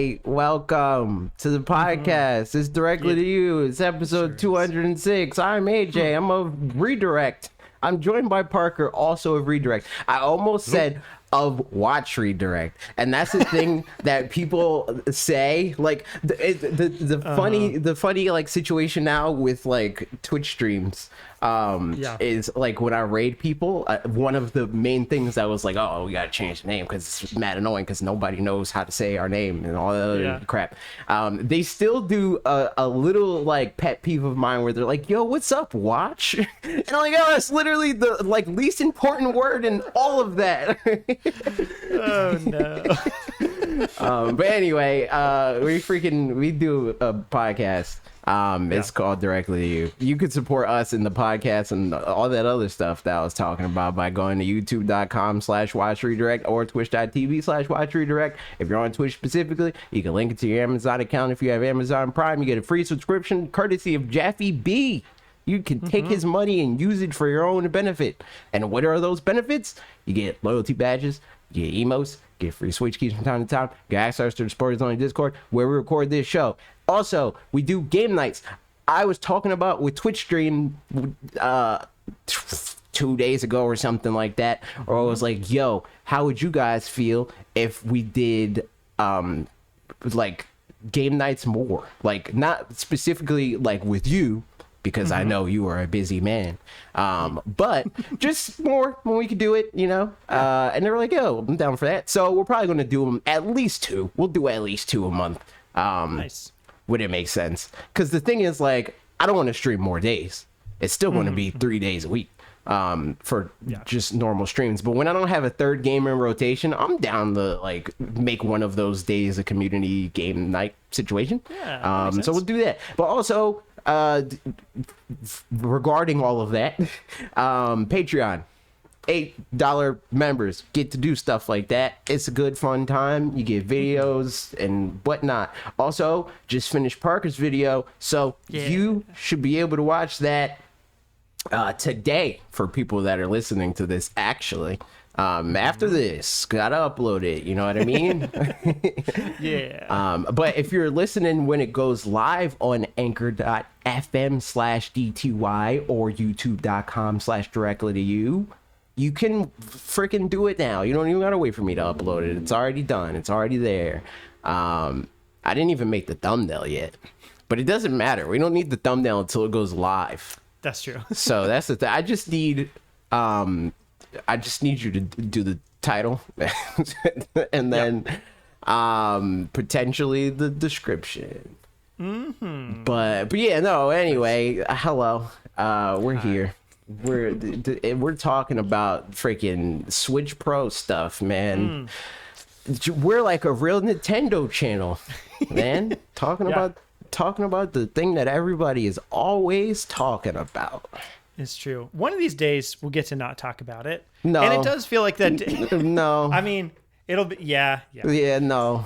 Hey, welcome to the podcast. It's directly to you. It's episode 206. I'm AJ. I'm a redirect. I'm joined by Parker, also of redirect. I almost said of watch redirect, and that's the thing that people say. Like the funny like situation now with like Twitch streams. Is like when I raid people, one of the main things that was like, oh, we gotta change the name because it's mad annoying because nobody knows how to say our name and all that other crap. They still do a little like pet peeve of mine where they're like, yo, what's up, watch? And I'm like, oh, that's literally the like least important word in all of that. Oh no. But anyway, we do a podcast. It's called Directly to You. You could support us in the podcast and all that other stuff that I was talking about by going to youtube.com/watchredirect or twitch.tv/watchredirect. If you're on Twitch specifically, you can link it to your Amazon account. If you have Amazon Prime, you get a free subscription courtesy of Jeffy B. You can take his money and use it for your own benefit. And what are those benefits? You get loyalty badges, you get emotes, get free Switch keys from time to time, get access to the Sports Only Discord where we record this show. Also, we do game nights. I was talking about with Twitch stream 2 days ago or something like that, or I was like, yo, how would you guys feel if we did like game nights more? Like not specifically like with you, because I know you are a busy man, but just more when we could do it, you know. And they were like, yo, I'm down for that. So we're probably going to do them at least 2. We'll do at least 2 a month. Nice. Would it make sense? Because the thing is, like, I don't want to stream more days. It's still going to be 3 days a week for just normal streams. But when I don't have a third game in rotation, I'm down to like make one of those days a community game night situation. Yeah, so we'll do that. But also, regarding all of that, Patreon. $8 members get to do stuff like that. It's a good fun time. You get videos and whatnot. Also, just finished Parker's video, so you should be able to watch that today for people that are listening to this actually. After this, gotta upload it, you know what I mean? But if you're listening when it goes live on anchor.fm/DTY or youtube.com/directly to you, you can freaking do it now. You don't even gotta wait for me to upload it. It's already done. It's already there. I didn't even make the thumbnail yet, but it doesn't matter. We don't need the thumbnail until it goes live. That's true. So that's the thing. I just need you to do the title and then potentially the description. But yeah, no. Anyway, hello. We're here. We're talking about freaking Switch Pro stuff, man. We're like a real Nintendo channel, man. Talking about the thing that everybody is always talking about. It's true. One of these days we'll get to not talk about it. No, and it does feel like that. No, I mean, it'll be no.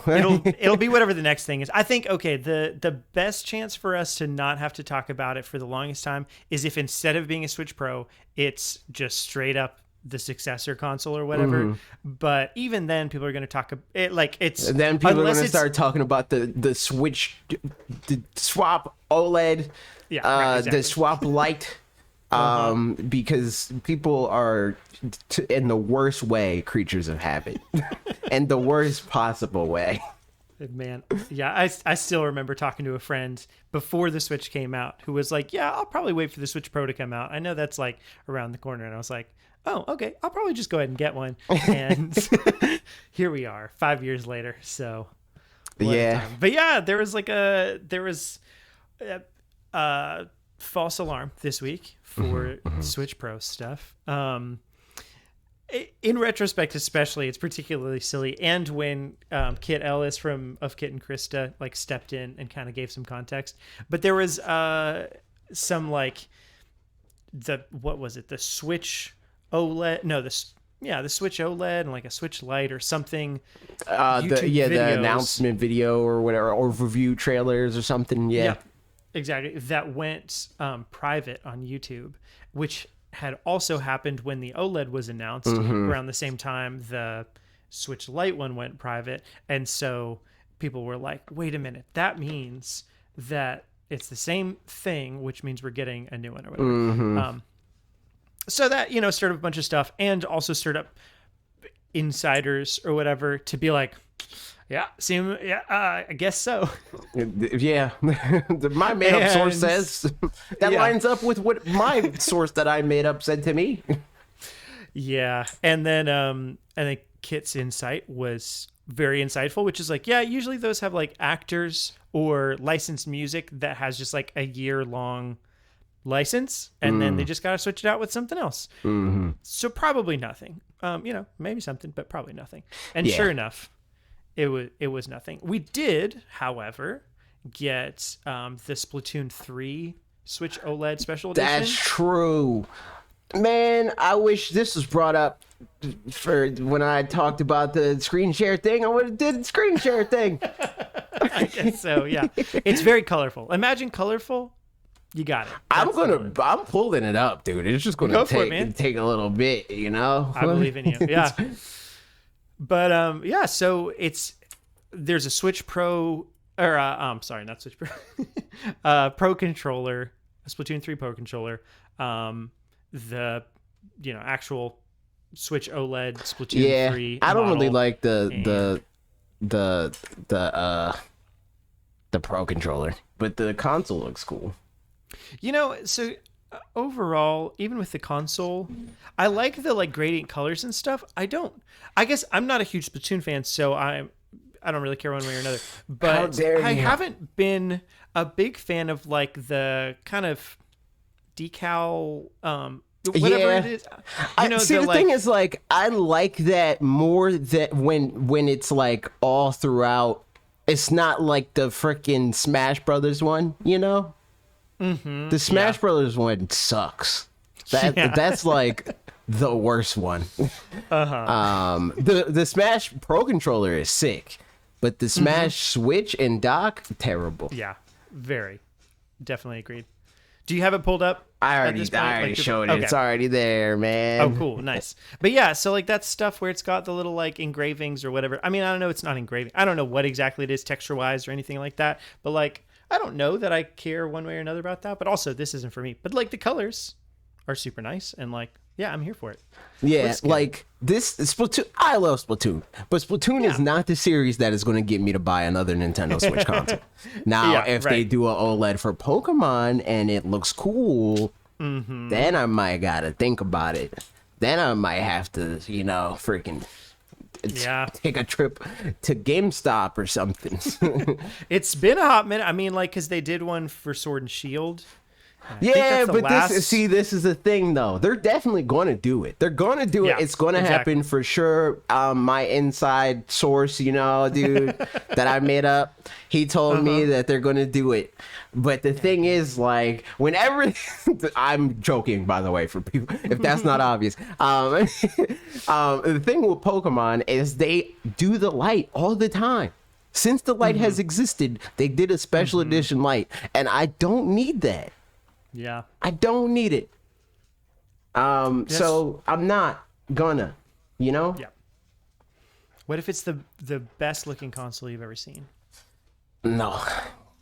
it'll be whatever the next thing is. I think the best chance for us to not have to talk about it for the longest time is if instead of being a Switch Pro, it's just straight up the successor console or whatever. But even then, people are going to talk it like it's. And then people are going to start talking about the Switch, the swap OLED, the swap Lite. Because people are in the worst way creatures of habit and the worst possible way. Man, I still remember talking to a friend before the Switch came out who was like, yeah, I'll probably wait for the Switch Pro to come out. I know that's like around the corner. And I was like, oh, okay, I'll probably just go ahead and get one. And here we are 5 years later. So but yeah, there was false alarm this week for Switch Pro stuff. In retrospect, especially, it's particularly silly. And when Kit Ellis of Kit and Krista like stepped in and kind of gave some context, but there was some like the Switch OLED? No, the Switch OLED and like a Switch Lite or something. The announcement video or whatever, or review trailers or something. Yeah. Exactly. That went private on YouTube, which had also happened when the OLED was announced around the same time the Switch Lite one went private. And so people were like, wait a minute, that means that it's the same thing, which means we're getting a new one or whatever. So that, stirred up a bunch of stuff, and also stirred up insiders or whatever to be like, I guess so. Yeah. My made-up source says that lines up with what my source that I made up said to me. Yeah. And then Kit's insight was very insightful, which is like, yeah, usually those have like actors or licensed music that has just like a year-long license, and then they just got to switch it out with something else. So probably nothing. Maybe something, but probably nothing. And sure enough, it was nothing. We did, however, get the Splatoon 3 Switch OLED Special Edition. That's true. Man, I wish this was brought up for when I talked about the screen share thing. I would have did the screen share thing. I guess so, yeah. It's very colorful. Imagine colorful. You got it. I'm pulling it up, dude. It's just gonna take a little bit, I believe in you. Yeah. But so there's a Switch Pro, or sorry, not Switch Pro, Pro controller, a Splatoon 3 Pro controller, the actual Switch OLED Splatoon 3. I don't really like the Pro controller, but the console looks cool. So overall, even with the console, I like the gradient colors and stuff. I guess I'm not a huge Splatoon fan, so I don't really care one way or another. But I haven't been a big fan of the kind of decal whatever it is. The thing is, I like that more, that when it's all throughout, it's not like the freaking Smash Brothers one, The Smash Brothers one sucks. That's the worst one. The Smash Pro controller is sick, but the Smash Switch and dock, terrible. Yeah, very. Definitely agreed. Do you have it pulled up? I already showed it. Okay. It's already there, man. Oh, cool. Nice. But yeah, so that's stuff where it's got the little engravings or whatever. I mean, I don't know. It's not engraving. I don't know what exactly it is texture-wise or anything like that. But I don't know that I care one way or another about that. But also, this isn't for me. But the colors are super nice, and I'm here for it. Yeah, this Splatoon. I love Splatoon, but Splatoon is not the series that is going to get me to buy another Nintendo Switch console. Now, if they do an OLED for Pokemon and it looks cool, then I might gotta think about it. Then I might have to, freaking take a trip to GameStop or something. It's been a hot minute. I mean, because they did one for Sword and Shield. Yeah, but this is the thing, though. They're definitely going to do it. They're going to do it. It's going to happen for sure. My inside source, dude, that I made up, he told me that they're going to do it. But the thing is, whenever I'm joking, by the way, for people, if that's not obvious. The thing with Pokemon is they do the light all the time. Since the light has existed, they did a special edition light, and I don't need that. Yeah. I don't need it. So I'm not gonna, Yeah. What if it's the best looking console you've ever seen? No,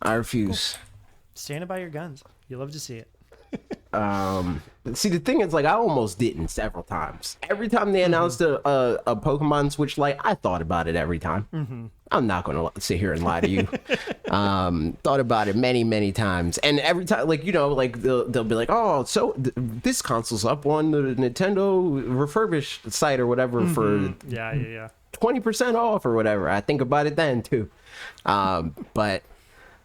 I refuse. Cool. Stand by your guns. You love to see it. See, the thing is, I almost didn't several times. Every time they announced a Pokemon Switch Lite, I thought about it every time. I'm not going to sit here and lie to you. Thought about it many, many times. And every time, they'll be like, oh, so this console's up on the Nintendo refurbished site or whatever for 20% off or whatever. I think about it then, too. But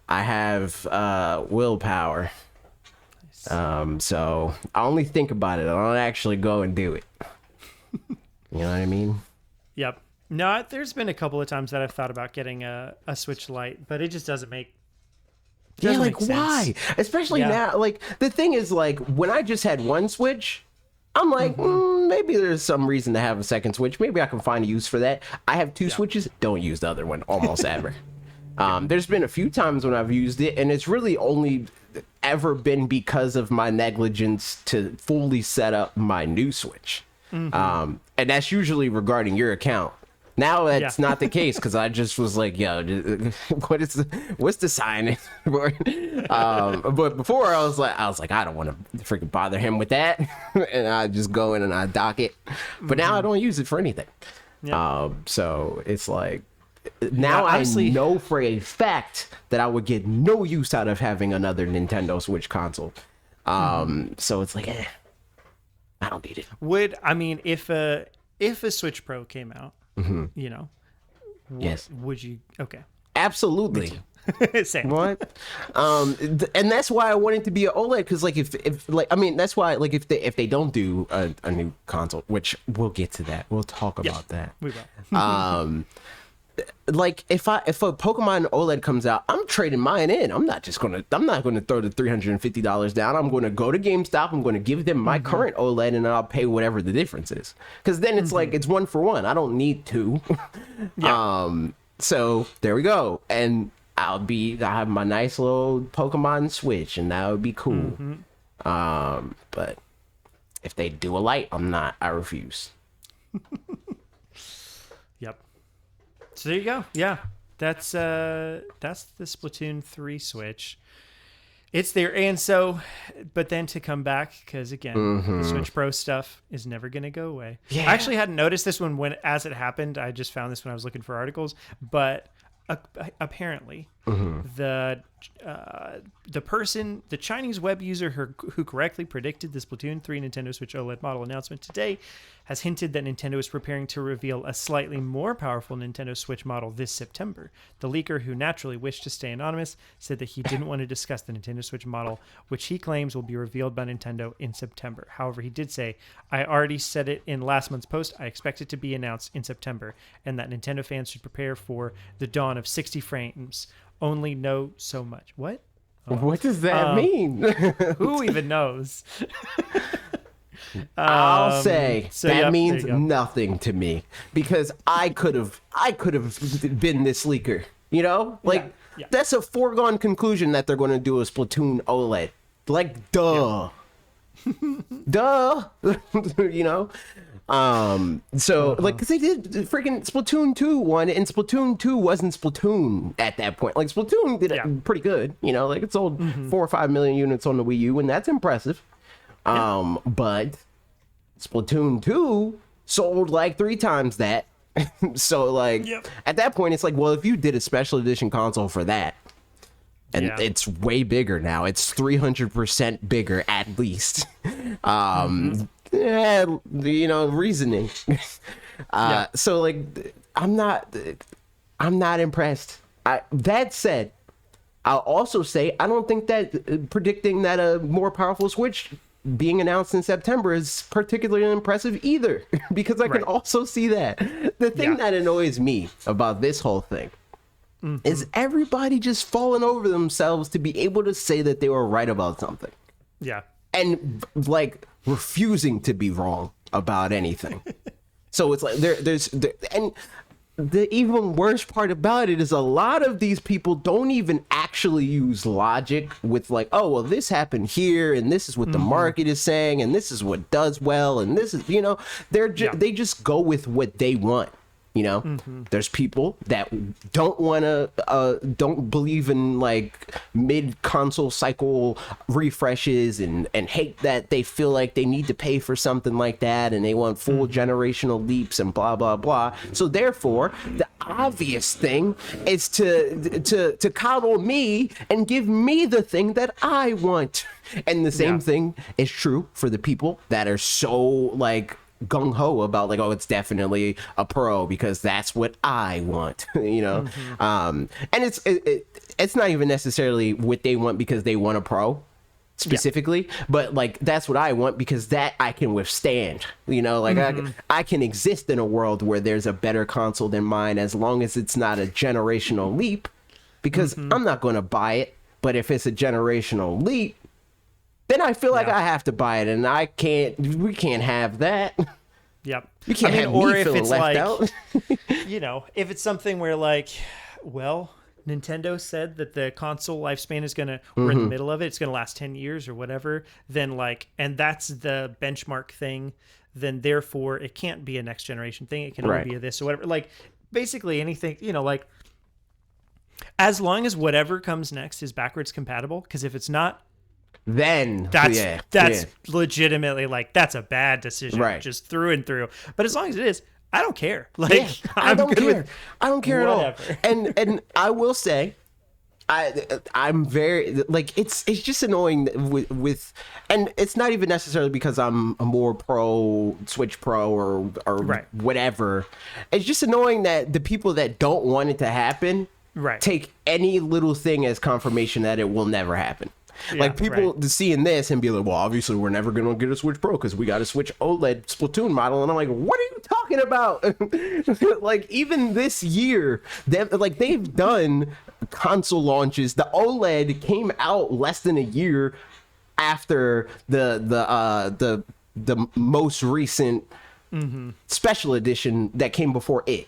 I have willpower. So I only think about it. I don't actually go and do it. You know what I mean? Yep. No, there's been a couple of times that I've thought about getting a Switch Lite, but it just doesn't make why? Especially now. The thing is, when I just had one Switch, I'm like, maybe there's some reason to have a second Switch. Maybe I can find a use for that. I have two Switches. Don't use the other one almost ever. There's been a few times when I've used it, and it's really only ever been because of my negligence to fully set up my new Switch. And that's usually regarding your account. Now that's not the case because I just was like, yo, what's the sign? But before I was like, I don't want to freaking bother him with that, and I just go in and I dock it. But now I don't use it for anything. Yeah. So it's like now I know for a fact that I would get no use out of having another Nintendo Switch console. So it's like, I don't need it. If a Switch Pro came out, you know, yes, would you? Okay, absolutely. Same. What? And that's why I want it to be an OLED, because like that's why like if they don't do a new console, which we'll get to that, we'll talk about that. We will. Like if a Pokemon OLED comes out, I'm trading mine in. I'm not gonna throw the $350 down. I'm gonna go to GameStop. I'm gonna give them my current OLED, and I'll pay whatever the difference is. Because then it's like it's 1 for 1. I don't need 2. So there we go. And I have my nice little Pokemon Switch, and that would be cool. But if they do a light, I refuse. Yep. So there you go. Yeah, that's the Splatoon 3 Switch. It's there, and so, but then to come back, because again, the Switch Pro stuff is never going to go away. Yeah. I actually hadn't noticed this one as it happened. I just found this when I was looking for articles, but apparently the Chinese web user who correctly predicted the Splatoon 3 Nintendo Switch OLED model announcement today has hinted that Nintendo is preparing to reveal a slightly more powerful Nintendo Switch model this September. The leaker, who naturally wished to stay anonymous, said that he didn't want to discuss the Nintendo Switch model, which he claims will be revealed by Nintendo in September. However, he did say, I already said it in last month's post, I expect it to be announced in September, and that Nintendo fans should prepare for the dawn of 60 frames. Only know so much. What? What does that mean? Who even knows? I'll say that means nothing to me, because I could have been this leaker. You know, like that's a foregone conclusion that they're going to do a Splatoon OLED. Like, duh, duh. You know. So like, cause they did freaking Splatoon 2 one, and Splatoon 2 wasn't Splatoon at that point. Like Splatoon did it pretty good, you know, like it sold 4 or 5 million units on the Wii U, and that's impressive. But Splatoon 2 sold like 3 times that. So like at that point it's like, well, if you did a special edition console for that, and it's way bigger now, it's 300% bigger at least. Yeah, you know, reasoning. So like, I'm not impressed. That said, I'll also say I don't think that predicting that a more powerful Switch being announced in September is particularly impressive either, because I can also see that. The thing that annoys me about this whole thing is everybody just falling over themselves to be able to say that they were right about something. Yeah. And like refusing to be wrong about anything. So it's like and the even worse part about it is a lot of these people don't even actually use logic with like, oh, well, this happened here, and this is what the market is saying, and this is what does well, and this is, you know, they just go with what they want. You know, there's people that don't believe in like mid-console cycle refreshes and hate that they feel like they need to pay for something like that, and they want full generational leaps and blah, blah, blah. So therefore, the obvious thing is to coddle me and give me the thing that I want. And the same thing is true for the people that are so like gung-ho about like, oh, it's definitely a Pro because that's what I want. You know. And it's not even necessarily what they want because they want a Pro specifically, but like that's what I want because that I can withstand. You know, like I can exist in a world where there's a better console than mine, as long as it's not a generational leap, because I'm not going to buy it. But if it's a generational leap, then I feel like I have to buy it, and we can't have that. Yep. You can't have or me if feeling it's left like, out. you know, if it's something where like, well, Nintendo said that the console lifespan is gonna, we're in the middle of it, it's gonna last 10 years or whatever, then like, and that's the benchmark thing, then therefore it can't be a next generation thing. It can only be a this or whatever. Like basically anything, like as long as whatever comes next is backwards compatible, because if it's not, then that's legitimately like, that's a bad decision, just through and through. But as long as it is, I don't care. Like I don't care. I don't care at all. And I will say, I'm very like it's just annoying with and it's not even necessarily because I'm a more pro Switch Pro or whatever. It's just annoying that the people that don't want it to happen take any little thing as confirmation that it will never happen. Like people seeing this and be like, well, obviously we're never going to get a Switch Pro because we got a Switch OLED Splatoon model. And I'm like, what are you talking about? Like even this year, they've done console launches. The OLED came out less than a year after the most recent special edition that came before it,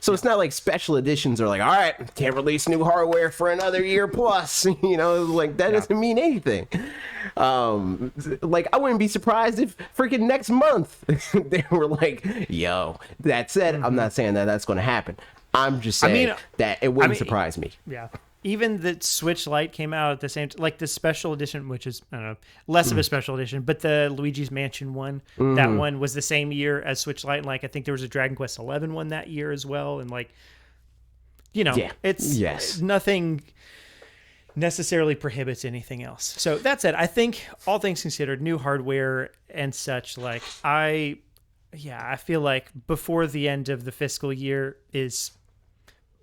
so it's not like special editions are like, all right, can't release new hardware for another year plus, like that doesn't mean anything. Like I wouldn't be surprised if freaking next month they were like, yo, that said, I'm not saying that that's going to happen. I'm just saying that it wouldn't surprise me. Even the Switch Lite came out at the same time, like the special edition, which is, I don't know, less of a special edition, but the Luigi's Mansion one, that one was the same year as Switch Lite. And like, I think there was a Dragon Quest 11 one that year as well. And like, it's nothing necessarily prohibits anything else. So that said, I think all things considered, new hardware and such, like I feel like before the end of the fiscal year is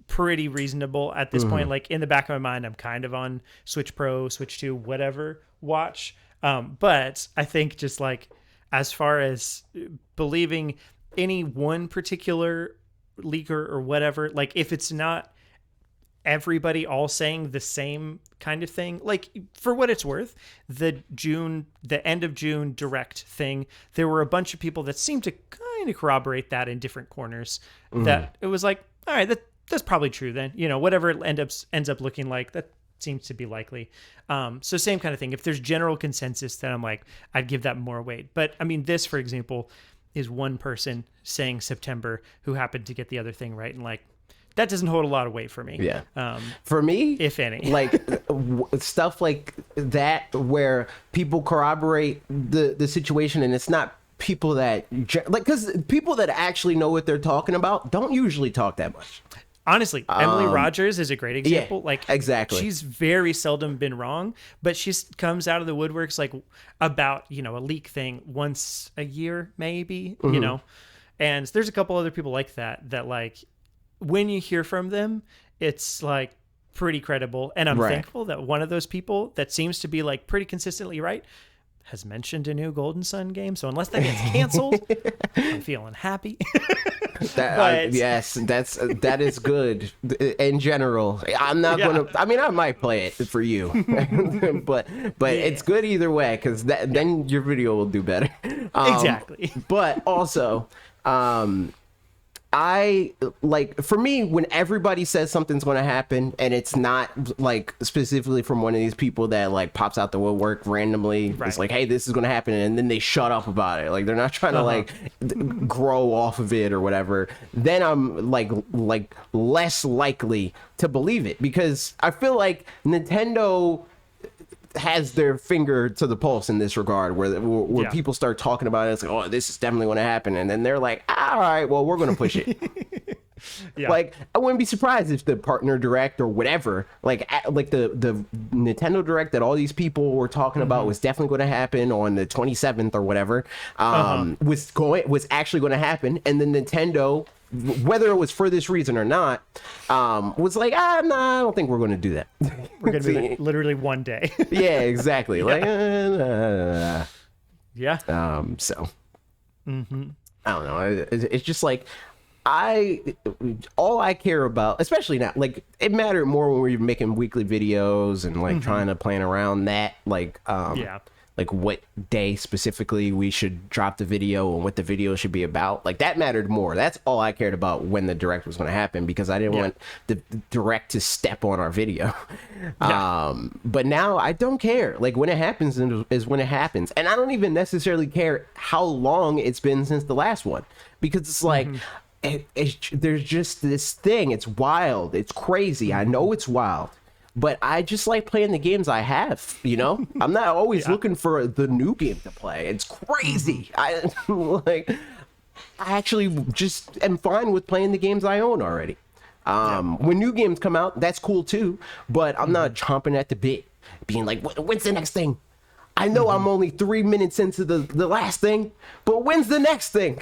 pretty reasonable at this point. Like in the back of my mind, I'm kind of on Switch Pro, Switch 2, whatever watch. But I think just like as far as believing any one particular leaker or whatever, like if it's not everybody all saying the same kind of thing, like for what it's worth, the end of June direct thing, there were a bunch of people that seemed to kind of corroborate that in different corners, that it was like, all right, that's probably true then, whatever it ends up looking like, that seems to be likely. So same kind of thing. If there's general consensus, then I'm like, I'd give that more weight. But I mean, this, for example, is one person saying September who happened to get the other thing right. And like, that doesn't hold a lot of weight for me. Yeah. For me, if any, like stuff like that, where people corroborate the situation and it's not people that because people that actually know what they're talking about don't usually talk that much. Honestly, Emily Rogers is a great example. Yeah, like exactly. She's very seldom been wrong, but she comes out of the woodworks like about, a leak thing once a year, maybe, and there's a couple other people like that like when you hear from them, it's like pretty credible. And I'm thankful that one of those people that seems to be like pretty consistently right has mentioned a new Golden Sun game. So unless that gets canceled, I'm feeling happy. Yes, that is good in general. I'm not gonna. I mean, I might play it for you, but it's good either way because then your video will do better. Exactly. But also, I like, for me, when everybody says something's going to happen and it's not like specifically from one of these people that like pops out the woodwork randomly, it's like, hey, this is going to happen, and then they shut up about it, like they're not trying to like grow off of it or whatever, then I'm like less likely to believe it, because I feel like Nintendo has their finger to the pulse in this regard, where people start talking about it. It's like, oh, this is definitely going to happen, and then they're like, all right, well, we're going to push it. Like, I wouldn't be surprised if the partner direct or whatever, like the Nintendo direct that all these people were talking about was definitely going to happen on the 27th or whatever, was actually going to happen, and then Nintendo, whether it was for this reason or not, was like, no, I don't think we're going to do that. We're going to be literally one day. Yeah, exactly. Like, so, I don't know. It's just like, all I care about, especially now, like it mattered more when we were making weekly videos and like trying to plan around that, like, like what day specifically we should drop the video and what the video should be about. Like that mattered more. That's all I cared about when the direct was going to happen, because I didn't want the direct to step on our video. But now I don't care. Like when it happens is when it happens. And I don't even necessarily care how long it's been since the last one, because it's like, there's just this thing. It's wild. It's crazy. I know it's wild. But I just like playing the games I have, you know? I'm not always looking for the new game to play. It's crazy. I actually just am fine with playing the games I own already. When new games come out, that's cool too. But I'm not chomping at the bit, being like, when's the next thing? I know I'm only 3 minutes into the last thing, but when's the next thing?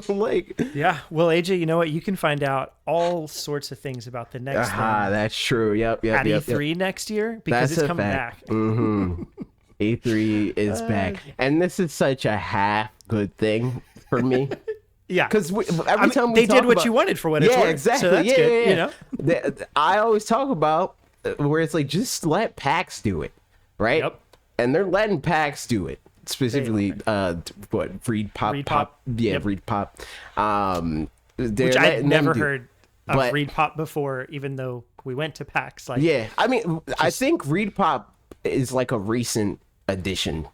Like, yeah. Well, AJ, you know what? You can find out all sorts of things about the next thing. That's true. Yep. At E3 next year, because that's it's coming back. E3 is back, and this is such a half good thing for me. Yeah, because every time they did what you wanted for what it's worth. Exactly. So that's good. You know, I always talk about where it's like, just let PAX do it, right? Yep. And they're letting PAX do it, specifically. Reed Pop? Yeah, Yep. Reed Pop. Which I'd never heard of Reed Pop before, even though we went to PAX. Like, yeah, I mean, I think Reed Pop is like a recent addition.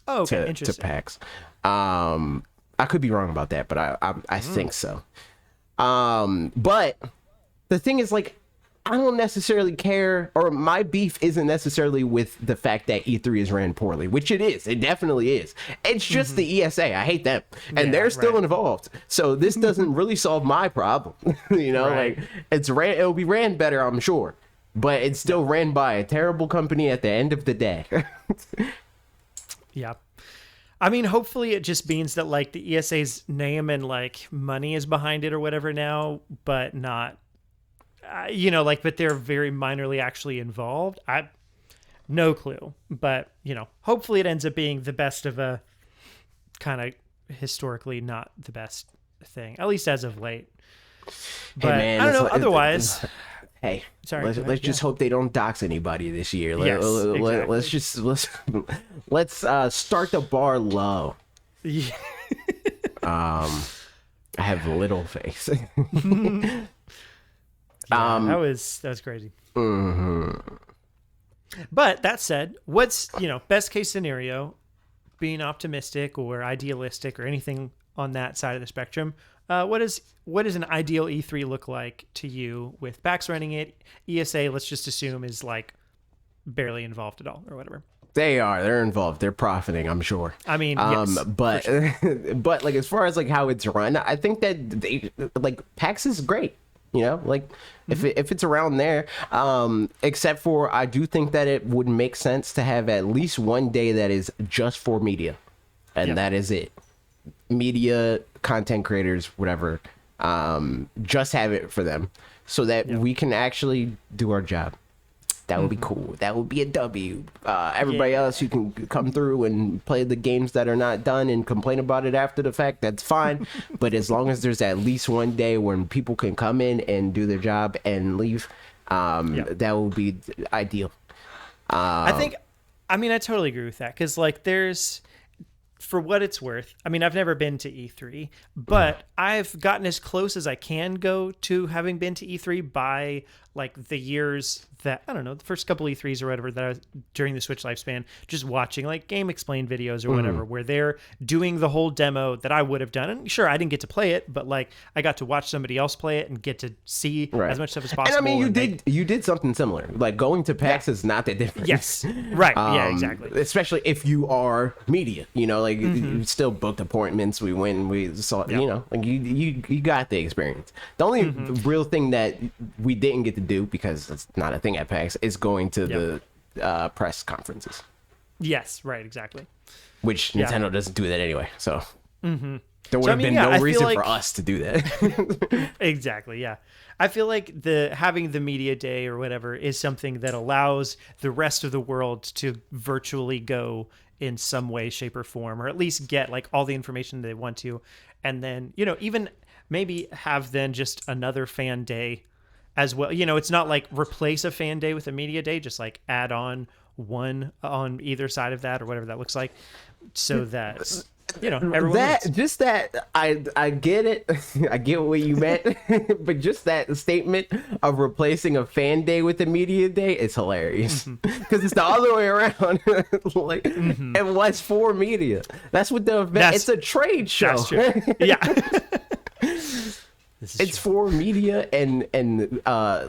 To PAX. I could be wrong about that, but I think so. But the thing is, like, I don't necessarily care, or my beef isn't necessarily with the fact that E3 is ran poorly, which it is. It definitely is. It's just the ESA. I hate them. And they're still involved. So this doesn't really solve my problem. You know, like, it'll be ran better, I'm sure. But it's still ran by a terrible company at the end of the day. Yeah. I mean, hopefully it just means that, like, the ESA's name and, like, money is behind it or whatever now, but not... you know, like, but they're very minorly actually involved. No clue, but you know, hopefully it ends up being the best of a kind of historically not the best thing, at least as of late. But hey man, I don't know. Otherwise, hey, sorry. Let's just hope they don't dox anybody this year. Let's start the bar low. Yeah. I have little face. That was crazy. But that said, what's, you know, best case scenario, being optimistic or idealistic or anything on that side of the spectrum? What does an ideal E3 look like to you with PAX running it? ESA, let's just assume, is like barely involved at all or whatever. They're involved. They're profiting, I'm sure. I mean, yes, but sure. But like, as far as like how it's run, I think that they, like, PAX is great. You know, like, if it's around there, except for I do think that it would make sense to have at least one day that is just for media, and that is it. Media, content creators, whatever, just have it for them so that we can actually do our job. That would be cool. That would be a W. Everybody else, you can come through and play the games that are not done and complain about it after the fact. That's fine. But as long as there's at least one day when people can come in and do their job and leave, that would be ideal. I totally agree with that. Because, like, there's... For what it's worth, I mean, I've never been to E3, but I've gotten as close as I can go to having been to E3 by, like, the years that, I don't know, the first couple E3s or whatever that I was during the Switch lifespan, just watching, like, Game Explain videos or whatever, where they're doing the whole demo that I would have done. And sure, I didn't get to play it, but, like, I got to watch somebody else play it and get to see as much stuff as possible. And I mean, you did something similar. Like, going to PAX is not that different. Yes, right. Yeah, exactly. Especially if you are media, you know, like, you still booked appointments. We went and we saw, you know, like, you got the experience. The only real thing that we didn't get to do, because it's not a thing at PAX, is going to the press conferences. Yes, right, exactly. Which Nintendo doesn't do that anyway, so there would have been no reason for us to do that. Exactly, yeah. I feel like having the media day or whatever is something that allows the rest of the world to virtually go in some way, shape, or form, or at least get, like, all the information they want to, and then, you know, even maybe have then just another fan day as well. You know, it's not like replace a fan day with a media day, just like add on one on either side of that or whatever that looks like, so that everyone wins. I get it. I get what you meant, but just that statement of replacing a fan day with a media day is hilarious because it's the other way around. Like, it was for media. That's what the event. It's a trade show. That's true. Yeah. It's for media and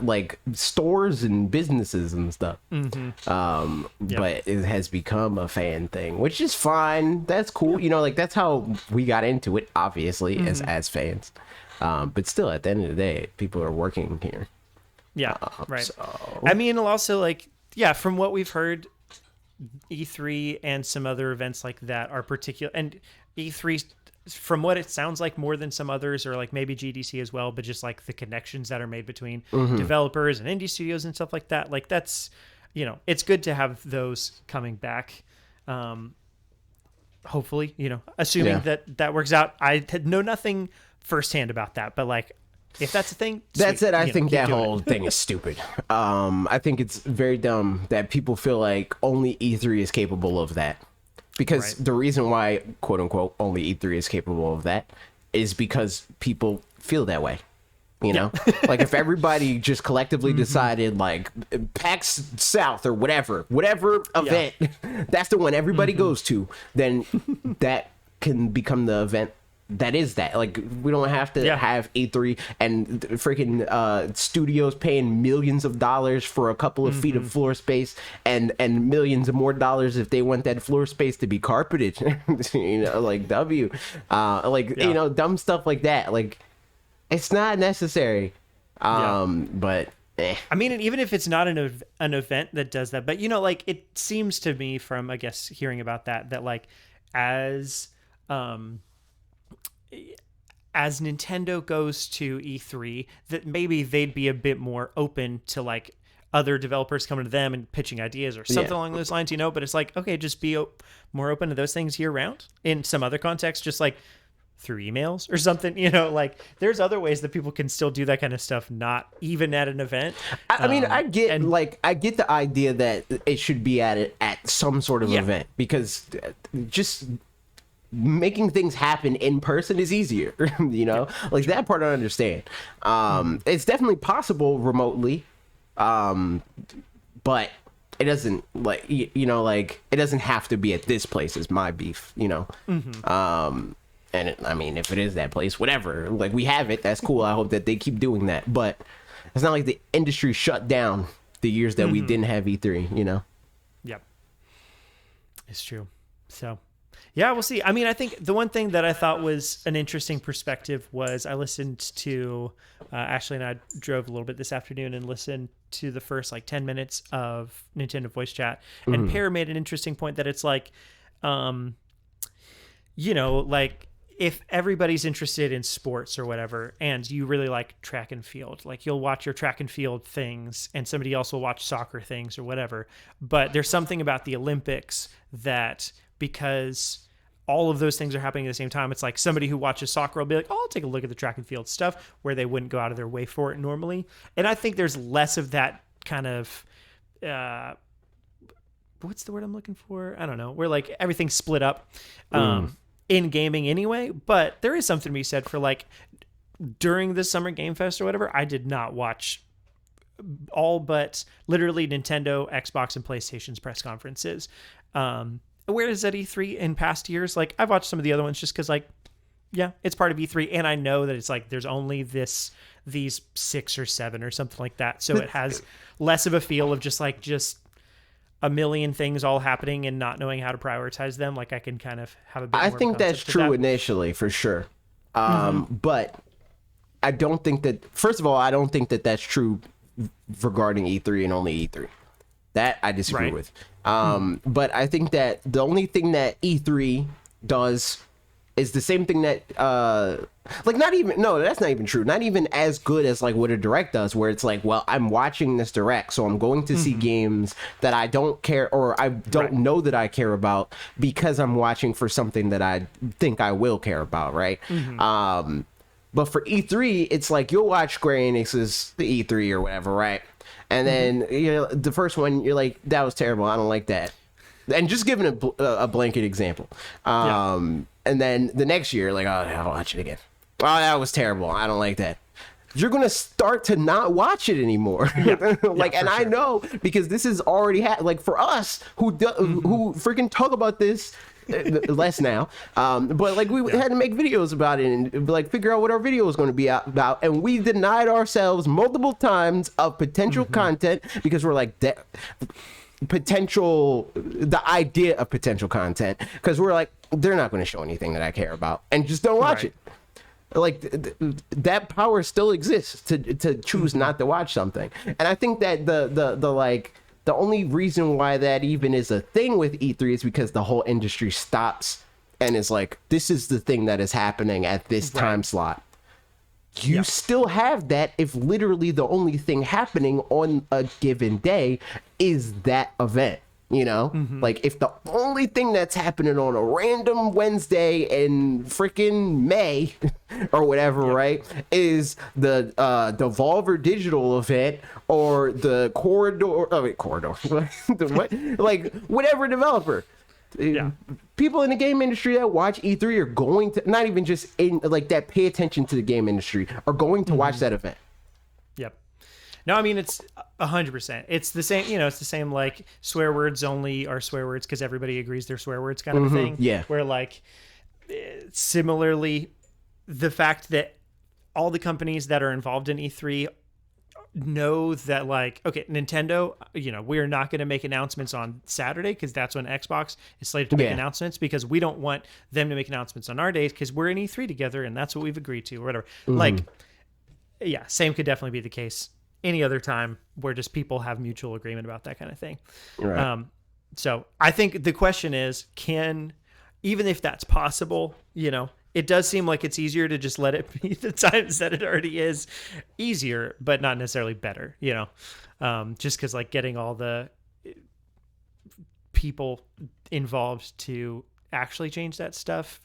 like stores and businesses and stuff. But it has become a fan thing, which is fine. That's cool. Like that's how we got into it, obviously, as fans. But still, at the end of the day, people are working here. Yeah, right. So... I mean, also like, from what we've heard, E3 and some other events like that are particular, and E3 from what it sounds like more than some others, or like maybe GDC as well, but just like the connections that are made between developers and indie studios and stuff like that. Like that's, it's good to have those coming back. Hopefully, assuming that works out. I know nothing firsthand about that, but like, if that's a thing, that's it. I think that whole thing is stupid. I think it's very dumb that people feel like only E3 is capable of that. Because the reason why, quote unquote, only E3 is capable of that is because people feel that way. Like if everybody just collectively decided like PAX South or whatever event, that's the one everybody goes to, then that can become the event that is that. Like we don't have to have E3 and freaking studios paying millions of dollars for a couple of feet of floor space and millions of more dollars if they want that floor space to be carpeted. Like dumb stuff like that. Like it's not necessary. But I mean, and even if it's not an event that does that, but like it seems to me from I guess hearing about that like as Nintendo goes to E3, that maybe they'd be a bit more open to like other developers coming to them and pitching ideas or something along those lines, but it's like, okay, just be more open to those things year round in some other context, just like through emails or something, like there's other ways that people can still do that kind of stuff, not even at an event. I mean, I get the idea that it should be at some sort of event because just making things happen in person is easier, like that part I understand. It's definitely possible remotely, but it doesn't like it doesn't have to be at this place is my beef, and I mean if it is that place, whatever, like we have it, that's cool. I hope that they keep doing that, but it's not like the industry shut down the years that we didn't have E3. Yep, it's true. So yeah, we'll see. I mean, I think the one thing that I thought was an interesting perspective was I listened to Ashley and I drove a little bit this afternoon and listened to the first like 10 minutes of Nintendo voice chat. And Pear made an interesting point that it's like, like if everybody's interested in sports or whatever, and you really like track and field, like you'll watch your track and field things and somebody else will watch soccer things or whatever. But there's something about the Olympics that, because all of those things are happening at the same time, it's like somebody who watches soccer will be like, oh, I'll take a look at the track and field stuff, where they wouldn't go out of their way for it normally. And I think there's less of that kind of, what's the word I'm looking for? I don't know. Where like everything's split up in gaming anyway. But there is something to be said for like during the Summer Game Fest or whatever, I did not watch all but literally Nintendo, Xbox, and PlayStation's press conferences. Whereas at E3 in past years, like I've watched some of the other ones just because like, it's part of E3. And I know that it's like, there's only these 6 or 7 or something like that. So it has less of a feel of just a million things all happening and not knowing how to prioritize them. Like I can kind of have a bit more I think that's true initially for sure. But I don't think that, first of all, I don't think that that's true regarding E3 and only E3. That I disagree with. But I think that the only thing that E3 does is the same thing that that's not even true. Not even as good as like what a direct does, where it's like, well, I'm watching this direct, so I'm going to see games that I don't care or I don't know that I care about because I'm watching for something that I think I will care about, right? But for E3, it's like you'll watch Square Enix's the E3 or whatever, right? And then the first one, you're like, that was terrible. I don't like that. And just giving a blanket example. And then the next year, like, oh, I'll watch it again. Oh, that was terrible. I don't like that. You're going to start to not watch it anymore. I know, because this is already like for us who freaking talk about this less now. But like we had to make videos about it and like figure out what our video was going to be about. And we denied ourselves multiple times of potential content because we're like the idea of potential content, because we're like, they're not going to show anything that I care about, and just don't watch it. Like that power still exists to choose not to watch something. And I think that the only reason why that even is a thing with E3 is because the whole industry stops and is like, this is the thing that is happening at this time slot. You still have that if literally the only thing happening on a given day is that event. Like if the only thing that's happening on a random Wednesday in freaking May or whatever, right, is the Devolver Digital event or the Corridor, like whatever developer. People in the game industry that watch E3 are going to, not even just in like that, pay attention to the game industry, are going to watch that event. Yep. No, I mean, it's 100%. It's the same, it's the same, like, swear words only are swear words because everybody agrees they're swear words kind of a thing. Yeah. Where, like, similarly, the fact that all the companies that are involved in E3 know that, like, okay, Nintendo, we're not going to make announcements on Saturday because that's when Xbox is slated to make announcements, because we don't want them to make announcements on our days because we're in E3 together and that's what we've agreed to or whatever. Like, yeah, same could definitely be the case any other time where just people have mutual agreement about that kind of thing. Right. So I think the question is, even if that's possible, it does seem like it's easier to just let it be the times that it already is, easier, but not necessarily better, just because like getting all the people involved to actually change that stuff,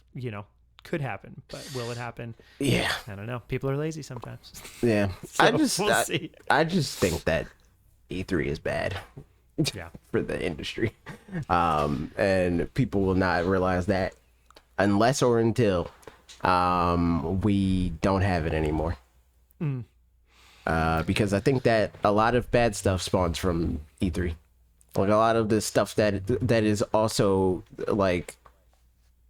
could happen, but will it happen? Yeah, I don't know. People are lazy sometimes. Yeah. So we'll see. I just think that E3 is bad. Yeah. For the industry. And people will not realize that unless or until we don't have it anymore. Because I think that a lot of bad stuff spawns from E3. Like a lot of the stuff that is also like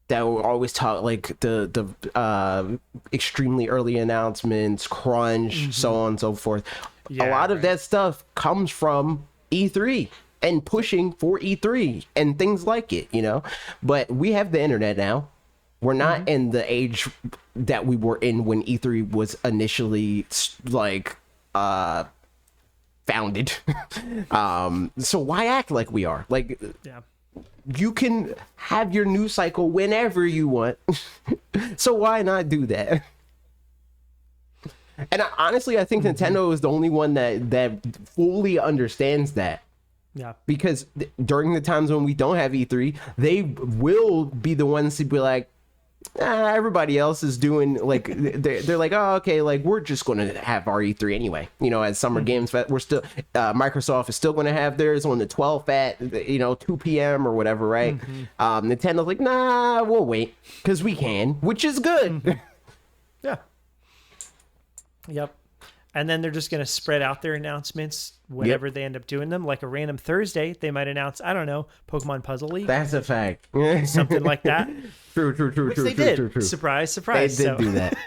that will always talk, like the extremely early announcements, crunch, so on and so forth. A lot of that stuff comes from E3 and pushing for E3 and things like it, But we have the internet now. We're not in the age that we were in when E3 was initially like founded. So why act like we are? Like, you can have your news cycle whenever you want. So why not do that? And honestly, I think Nintendo is the only one that fully understands that. Yeah. Because during the times when we don't have E3, they will be the ones to be like, everybody else is doing, like, they're like, oh, okay, like, we're just going to have our E3 anyway. At Summer Games Fest, we're still, Microsoft is still going to have theirs on the 12th at, 2 p.m. or whatever, right? Nintendo's like, nah, we'll wait, because we can, which is good. Yeah. Yep. And then they're just going to spread out their announcements whenever they end up doing them. Like a random Thursday, they might announce, I don't know, Pokemon Puzzle League. That's a fact. Something like that. True. Which they did. Surprise, surprise. They did do that.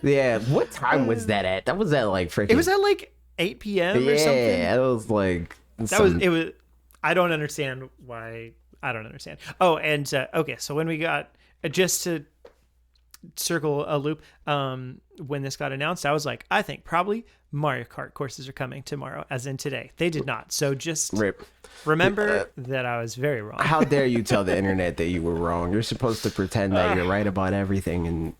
Yeah. What time was that at? That was at like freaking... It was at like 8 p.m. or something. Yeah, it was like... It was... I don't understand why... I don't understand. Oh, and okay, so when we got... Just to circle a loop, when this got announced, I was like, I think probably Mario Kart courses are coming tomorrow, as in today. They did not. So just remember that I was very wrong. How dare you tell the internet that you were wrong? You're supposed to pretend that you're right about everything, and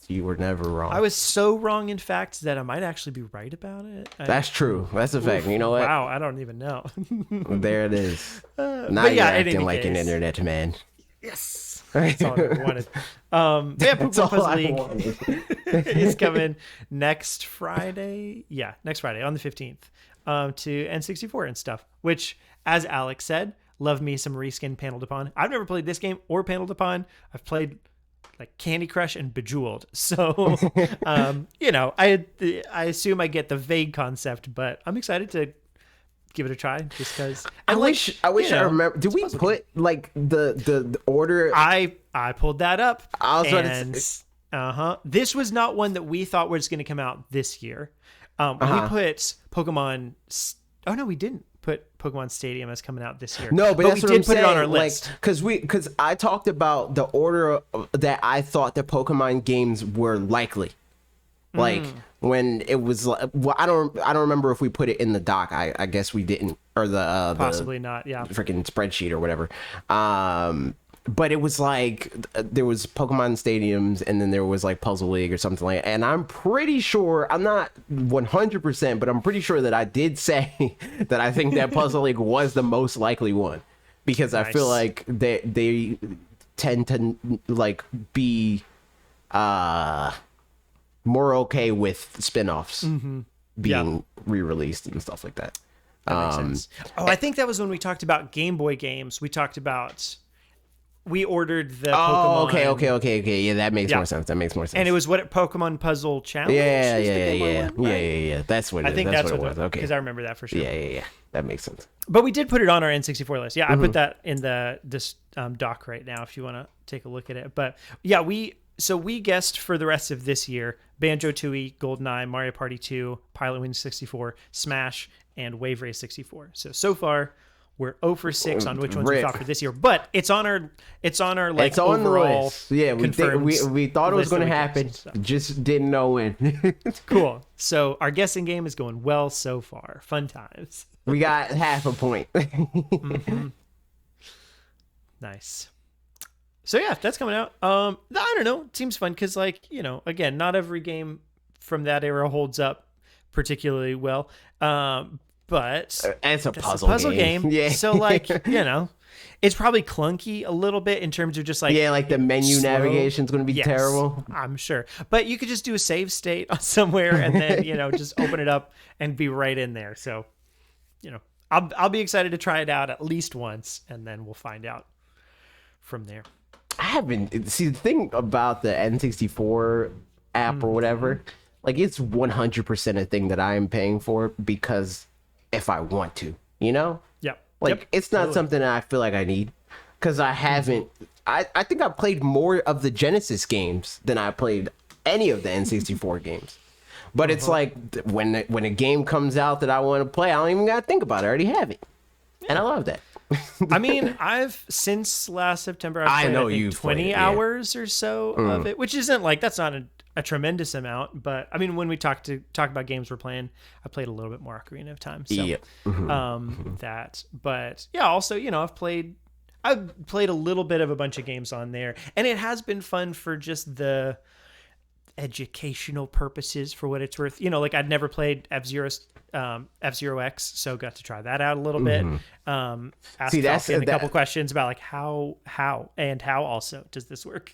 you were never wrong. I was so wrong, in fact, that I might actually be right about it. That's true. That's a fact. You know what? Wow, I don't even know. There it is. Now you're acting like an internet man. Yes. That's all I wanted. Pokemon Puzzle League is coming next Friday. Yeah, next Friday on the 15th. to N64 and stuff, which, as Alex said, love me some reskin Paneled Upon. I've never played this game or Paneled Upon. I've played like Candy Crush and Bejeweled. So, I assume I get the vague concept, but I'm excited to give it a try just because. I wish I remember. Did we put like the order? I pulled that up. I was about to say, This was not one that we thought was going to come out this year. We put Pokemon. Oh no, we didn't put Pokemon Stadium as coming out this year. No, but that's we what did I'm put saying. it on our list. Because I talked about the order that I thought the Pokemon games were likely. Like when it was, well, I don't remember if we put it in the doc. I guess we didn't, or the Possibly not. Yeah. freaking spreadsheet or whatever. But it was like there was Pokemon Stadiums, and then there was like Puzzle League or something like that. And I'm pretty sure, I'm not 100%, but I'm pretty sure that I did say that I think that Puzzle League was the most likely one, because I feel like they tend to like be more okay with spin-offs being re-released and stuff like that. That makes sense. Oh, I think that was when we talked about Game Boy games. We ordered the Pokemon. Okay. Yeah, that makes more sense. And it was Pokemon Puzzle Challenge? Yeah. That's what it is. I think that's what it was. Okay. Because I remember that for sure. Yeah. That makes sense. But we did put it on our N64 list. Yeah, I put that in this doc right now if you want to take a look at it. But yeah, we guessed for the rest of this year Banjo-Tooie, GoldenEye, Mario Party 2, Pilot Wings 64, Smash, and Wave Race 64. So far we're 0 for 6 on which ones we thought for this year, but it's on our like it's on overall the list. Yeah, we thought it was going to happen, just didn't know when. Cool. So our guessing game is going well so far. Fun times. We got half a point. Nice. So yeah, that's coming out. I don't know. It seems fun because, like, again, not every game from that era holds up particularly well. But it's a puzzle game. Yeah. So like, it's probably clunky a little bit in terms of just like like the menu navigation is going to be terrible. I'm sure, but you could just do a save state somewhere and then just open it up and be right in there. So, I'll be excited to try it out at least once, and then we'll find out from there. I haven't see the thing about the N64 app or whatever. Like, it's 100% a thing that I am paying for because if I want to, Yeah. Like, it's not something that I feel like I need because I haven't. I think I played more of the Genesis games than I played any of the N64 games. But it's like when a game comes out that I want to play, I don't even got to think about it. I already have it. Yeah. And I love that. I mean, since last September, I've played 20 hours or so of it, which isn't like, that's not a tremendous amount, but I mean, when we talk about games we're playing, I played a little bit more Ocarina of Time. So, but yeah, also, I've played a little bit of a bunch of games on there, and it has been fun for just the educational purposes, for what it's worth. Like, I'd never played F-Zero X, so got to try that out a little bit. Asked Falcon a couple questions about like how also does this work?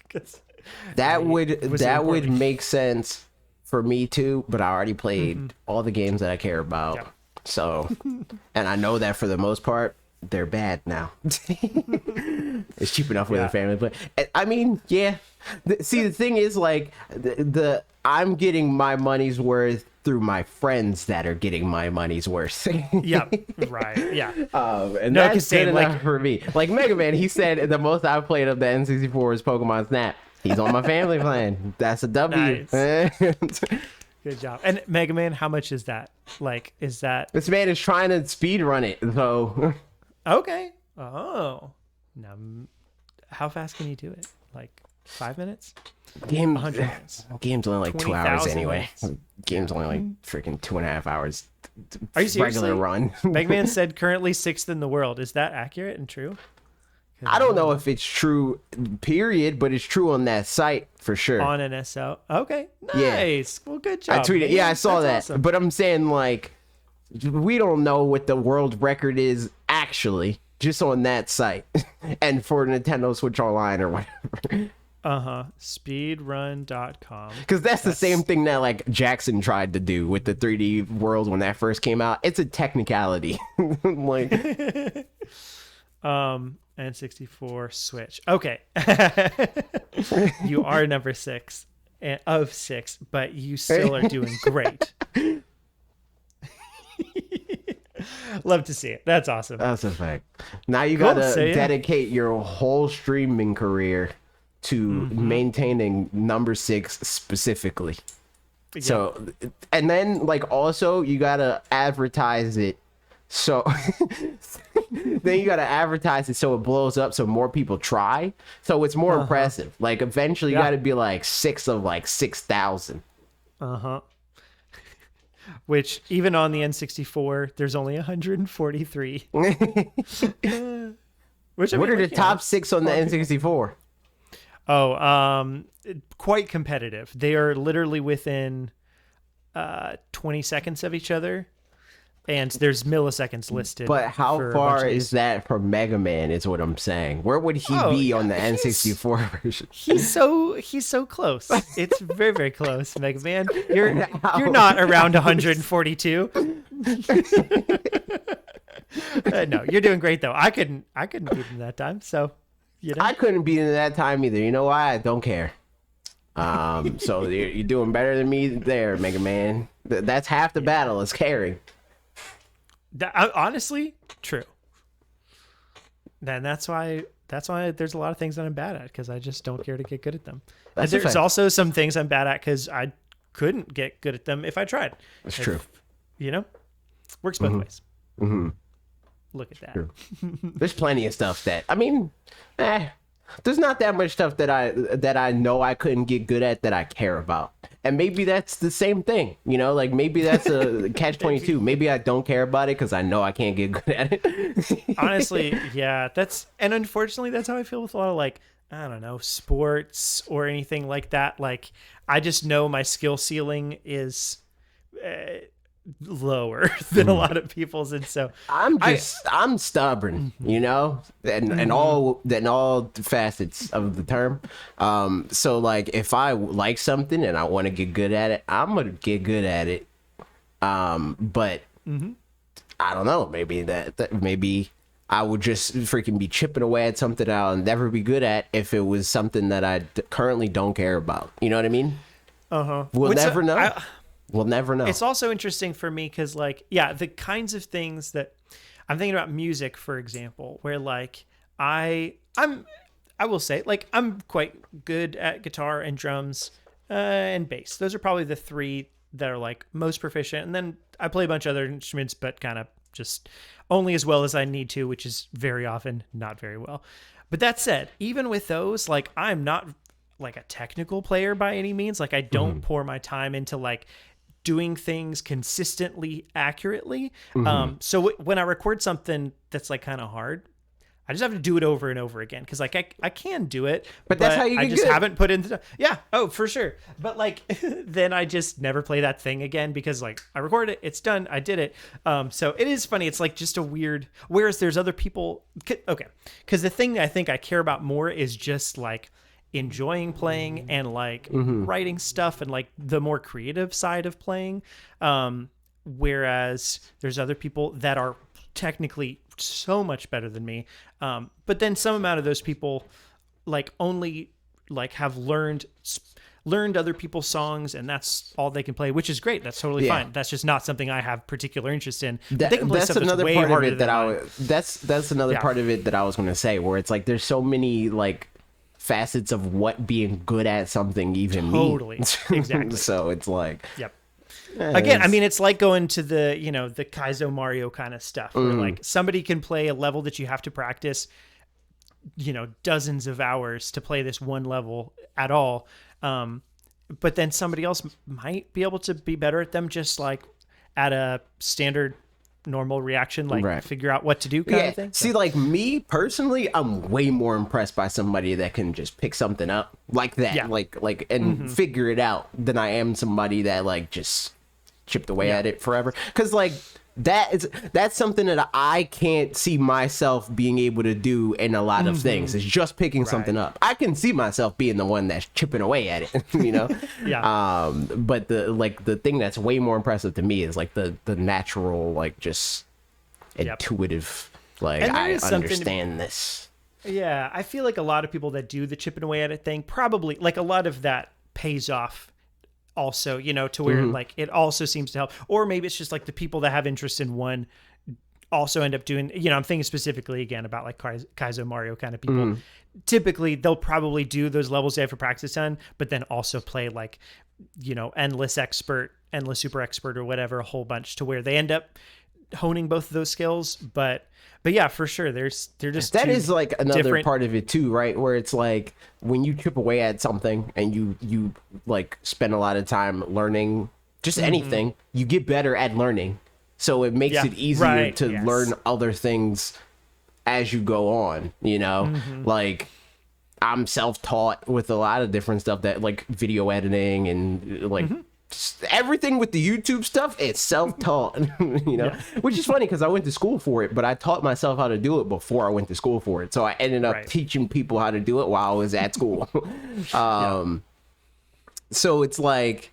That would make sense for me too, but I already played all the games that I care about. Yeah. So, and I know that for the most part, they're bad now. It's cheap enough with a family, but I mean, yeah. See, the thing is, like, I'm getting my money's worth through my friends that are getting my money's worth. Yeah, right. Yeah. And that's good enough for me. Like Mega Man, he said the most I've played of the N64 is Pokemon Snap. He's on my family plan. That's a W. Nice. Good job. And Mega Man, how much is that? Like, is that... This man is trying to speed run it, so... Okay. Oh. Now, how fast can you do it? Like 5 minutes? 100 minutes. Game's only like 2 hours anyway. Game's only like freaking 2.5 hours. Are you seriously? Regular run. Mega Man said currently 6th in the world. Is that accurate and true? I don't know if it's true, period, but it's true on that site for sure. On NSO. Okay. Nice. Yeah. Well, good job. I tweeted. Man. Yeah, I saw that. Awesome. But I'm saying, like, we don't know what the world record is actually, just on that site. And for Nintendo Switch Online or whatever. Speedrun.com. Because that's the same thing that like Jackson tried to do with the 3D world when that first came out. It's a technicality. Like N64 Switch. Okay. You are number 6 of 6, but you still are doing great. Love to see it. That's awesome. That's a fact. Now you Cool. gotta So, yeah. dedicate your whole streaming career to maintaining number 6 specifically. Yeah. So, and then like also you gotta advertise it. So then you gotta advertise it so it blows up, so more people try. So it's more impressive. Like eventually you Yeah. gotta be like 6 of like 6,000. Which even on the N64, there's only 143. Which I What mean, are the like, top 6 on the N64? Quite competitive. They are literally within 20 seconds of each other, and there's milliseconds listed. But how for a bunch far of is these. that from Mega Man is what I'm saying. Where would he be on the N64 version? He's so close. It's very, very close, Mega Man. You're not around 142. No, you're doing great though. I couldn't beat him that time. So, you know. I couldn't beat him that time either. You know why? I don't care. So you're doing better than me there, Mega Man. That's half the battle is caring. Honestly, true. Then that's why there's a lot of things that I'm bad at, because I just don't care to get good at them. And That's a there's fact. also some things I'm bad at because I couldn't get good at them if I tried. That's true. You know, works both ways. Look at that. True. There's plenty of stuff that there's not that much stuff that I know I couldn't get good at that I care about. And maybe that's the same thing, you know, like maybe that's a catch-22. Maybe I don't care about it because I know I can't get good at it. Honestly, yeah, and unfortunately, that's how I feel with a lot of like, I don't know, sports or anything like that. Like, I just know my skill ceiling is lower than a lot of people's, and so I'm stubborn, you know, and all facets of the term. So like if I like something and I want to get good at it, I'm gonna get good at it. But I don't know, maybe maybe I would just freaking be chipping away at something I'll never be good at if it was something that I currently don't care about. You know what I mean? We'll never know. We'll never know. It's also interesting for me because, like, yeah, the kinds of things that I'm thinking about music, for example, where like I will say, like, I'm quite good at guitar and drums and bass. Those are probably the 3 that are like most proficient. And then I play a bunch of other instruments, but kind of just only as well as I need to, which is very often not very well. But that said, even with those, like, I'm not like a technical player by any means. Like, I don't pour my time into like doing things consistently accurately. So when I record something that's like kind of hard, I just have to do it over and over again because like I can do it, but that's how you get I just good. haven't put into for sure. But like then I just never play that thing again because like I recorded it, it's done, I did it. So it is funny. It's like just a weird. Whereas there's other people. Okay, because the thing that I think I care about more is just like enjoying playing and like writing stuff and like the more creative side of playing, whereas there's other people that are technically so much better than me, but then some amount of those people like only like have learned other people's songs and that's all they can play, which is great. That's totally fine. That's just not something I have particular interest in. They can play that's stuff another that's way part of harder it than that mine. that's another part of it that I was going to say, where it's like there's so many like facets of what being good at something even means. Exactly. So it's like, Yep. Again, I mean, it's like going to the, you know, the Kaizo Mario kind of stuff where like somebody can play a level that you have to practice, you know, dozens of hours to play this one level at all. But then somebody else might be able to be better at them just like at a standard normal reaction, like figure out what to do kind of thing. See, like me personally, I'm way more impressed by somebody that can just pick something up like that, like and figure it out than I am somebody that like just chipped away at it forever. Because like that's something that I can't see myself being able to do in a lot of things. It's just picking something up. I can see myself being the one that's chipping away at it, you know. Yeah. But the thing that's way more impressive to me is like the natural, like, just intuitive, like, I understand this. Yeah, I feel like a lot of people that do the chipping away at it thing, probably, like, a lot of that pays off also, you know, to where like it also seems to help. Or maybe it's just like the people that have interest in one also end up doing, you know, I'm thinking specifically again about like Kaizo Mario kind of people. Typically they'll probably do those levels they have for practice on, but then also play like, you know, endless super expert or whatever, a whole bunch, to where they end up honing both of those skills. But yeah, for sure, they're just that is like another part of it too, right? Where it's like when you chip away at something and you like spend a lot of time learning just anything, you get better at learning. So it makes it easier to learn other things as you go on, you know? Like, I'm self-taught with a lot of different stuff, that like video editing and like everything with the YouTube stuff, it's self-taught, you know, which is funny because I went to school for it, but I taught myself how to do it before I went to school for it. So I ended up teaching people how to do it while I was at school. So it's like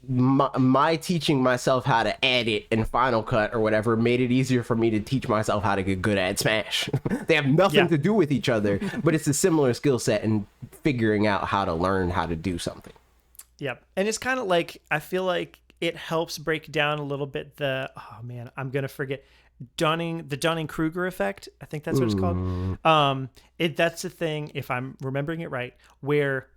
my teaching myself how to edit in Final Cut or whatever made it easier for me to teach myself how to get good at Smash. They have nothing to do with each other, but it's a similar skill set in figuring out how to learn how to do something. Yep. And it's kind of like, I feel like it helps break down a little bit the, oh man, I'm going to forget, the Dunning-Kruger effect. I think that's what it's called. That's the thing, if I'm remembering it right, where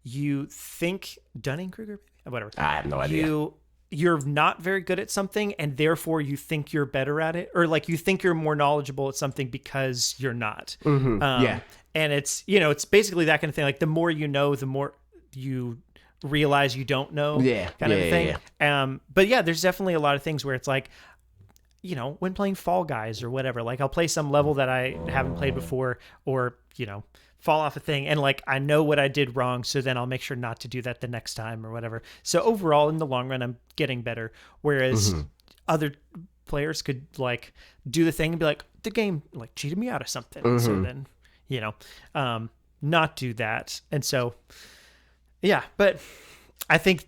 you think Dunning-Kruger, whatever. I have no idea. You're not very good at something, and therefore you think you're better at it, or like you think you're more knowledgeable at something because you're not. And it's, you know, it's basically that kind of thing. Like the more you know, the more you realize you don't know, kind of thing. But yeah, there's definitely a lot of things where it's like, you know, when playing Fall Guys or whatever, like I'll play some level that I haven't played before, or, you know, fall off a thing, and like I know what I did wrong, so then I'll make sure not to do that the next time or whatever. So overall, in the long run, I'm getting better, whereas other players could like do the thing and be like, the game like cheated me out of something, so then, you know, not do that. And so yeah, but I think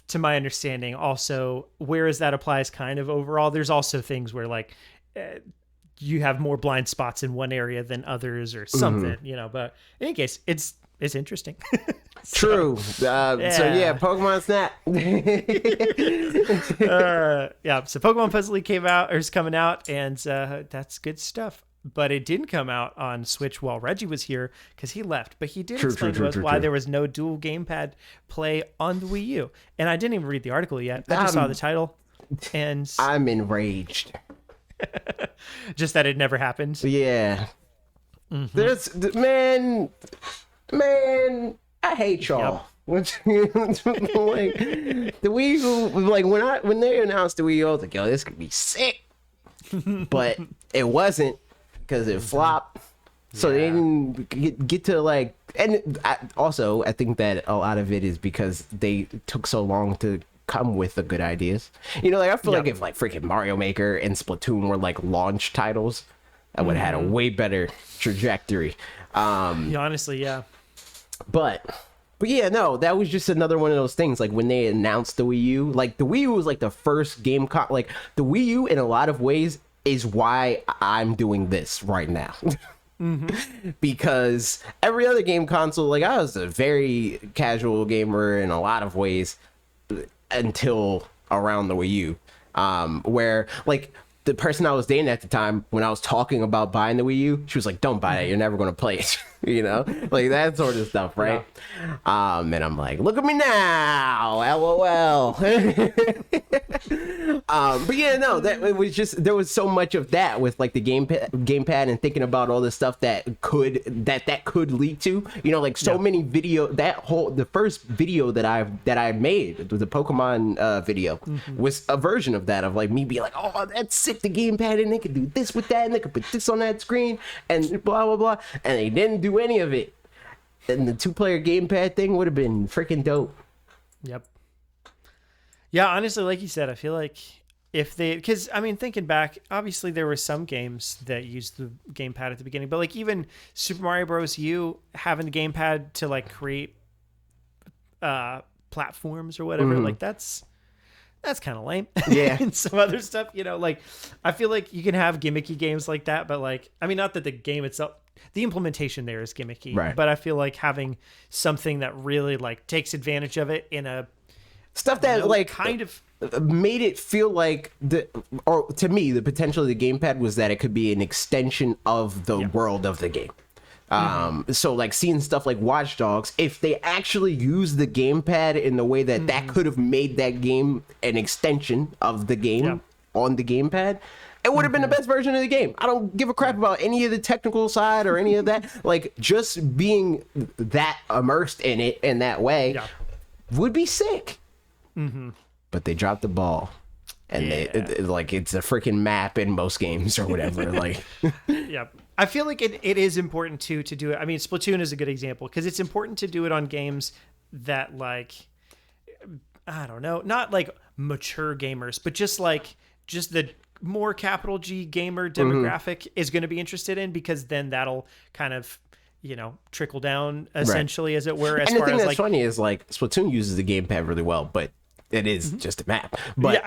to my understanding also, whereas that applies kind of overall, there's also things where like you have more blind spots in one area than others or something, you know, but in any case, it's interesting. True. So yeah, Pokemon Snap. So Pokemon Puzzle League is coming out, and that's good stuff. But it didn't come out on Switch while Reggie was here because he left. But he did explain to us why there was no dual gamepad play on the Wii U. And I didn't even read the article yet. I just saw the title, and I'm enraged. Just that it never happened. Yeah. There's man, I hate y'all. Like the Wii U, like when they announced the Wii U, I was like, yo, this could be sick. But it wasn't, because it flopped. So they didn't get to like, and I think that a lot of it is because they took so long to come with the good ideas. You know, like I feel like if like freaking Mario Maker and Splatoon were like launch titles, I would have had a way better trajectory. Honestly, yeah. But yeah, no, that was just another one of those things. Like when they announced the Wii U, like the Wii U was like the first game like the Wii U in a lot of ways is why I'm doing this right now. Because every other game console, like I was a very casual gamer in a lot of ways until around the Wii U, where like the person I was dating at the time, when I was talking about buying the Wii U, she was like, don't buy it, you're never gonna play it. You know, like that sort of stuff, right? And I'm like, look at me now, LOL. But yeah, no, that it was just, there was so much of that with like the gamepad and thinking about all the stuff that could lead to, you know, like so many the first video that I made, the Pokemon video, was a version of that, of like me being like, oh, that's sick, the gamepad, and they could do this with that, and they could put this on that screen, and blah blah blah, and they didn't do any of it. And the 2-player gamepad thing would have been freaking dope. Yep. Yeah, honestly, like you said, I feel like if they, because I mean, thinking back, obviously there were some games that used the gamepad at the beginning, but like even Super Mario Bros. U having the gamepad to like create platforms or whatever, like that's kind of lame. Yeah. And some other stuff, like I feel like you can have gimmicky games like that, but like, I mean, not that the game itself, the implementation there is gimmicky, right? But I feel like having something that really like takes advantage of it in a stuff that like kind of made it feel like or to me, the potential of the gamepad was that it could be an extension of the world of the game. So like seeing stuff like Watch Dogs, if they actually use the gamepad in the way that that could have made that game an extension of the game on the gamepad, it would have been the best version of the game. I don't give a crap about any of the technical side or any of that. Like just being that immersed in it in that way would be sick. But they dropped the ball. And like it's a freaking map in most games or whatever. Like, I feel like it is important to do it. I mean, Splatoon is a good example because it's important to do it on games that like, I don't know, not like mature gamers, but just the more capital G gamer demographic is going to be interested in, because then that'll kind of, trickle down essentially, as it were. And the thing that's funny is like Splatoon uses the gamepad really well, but it is just a map. But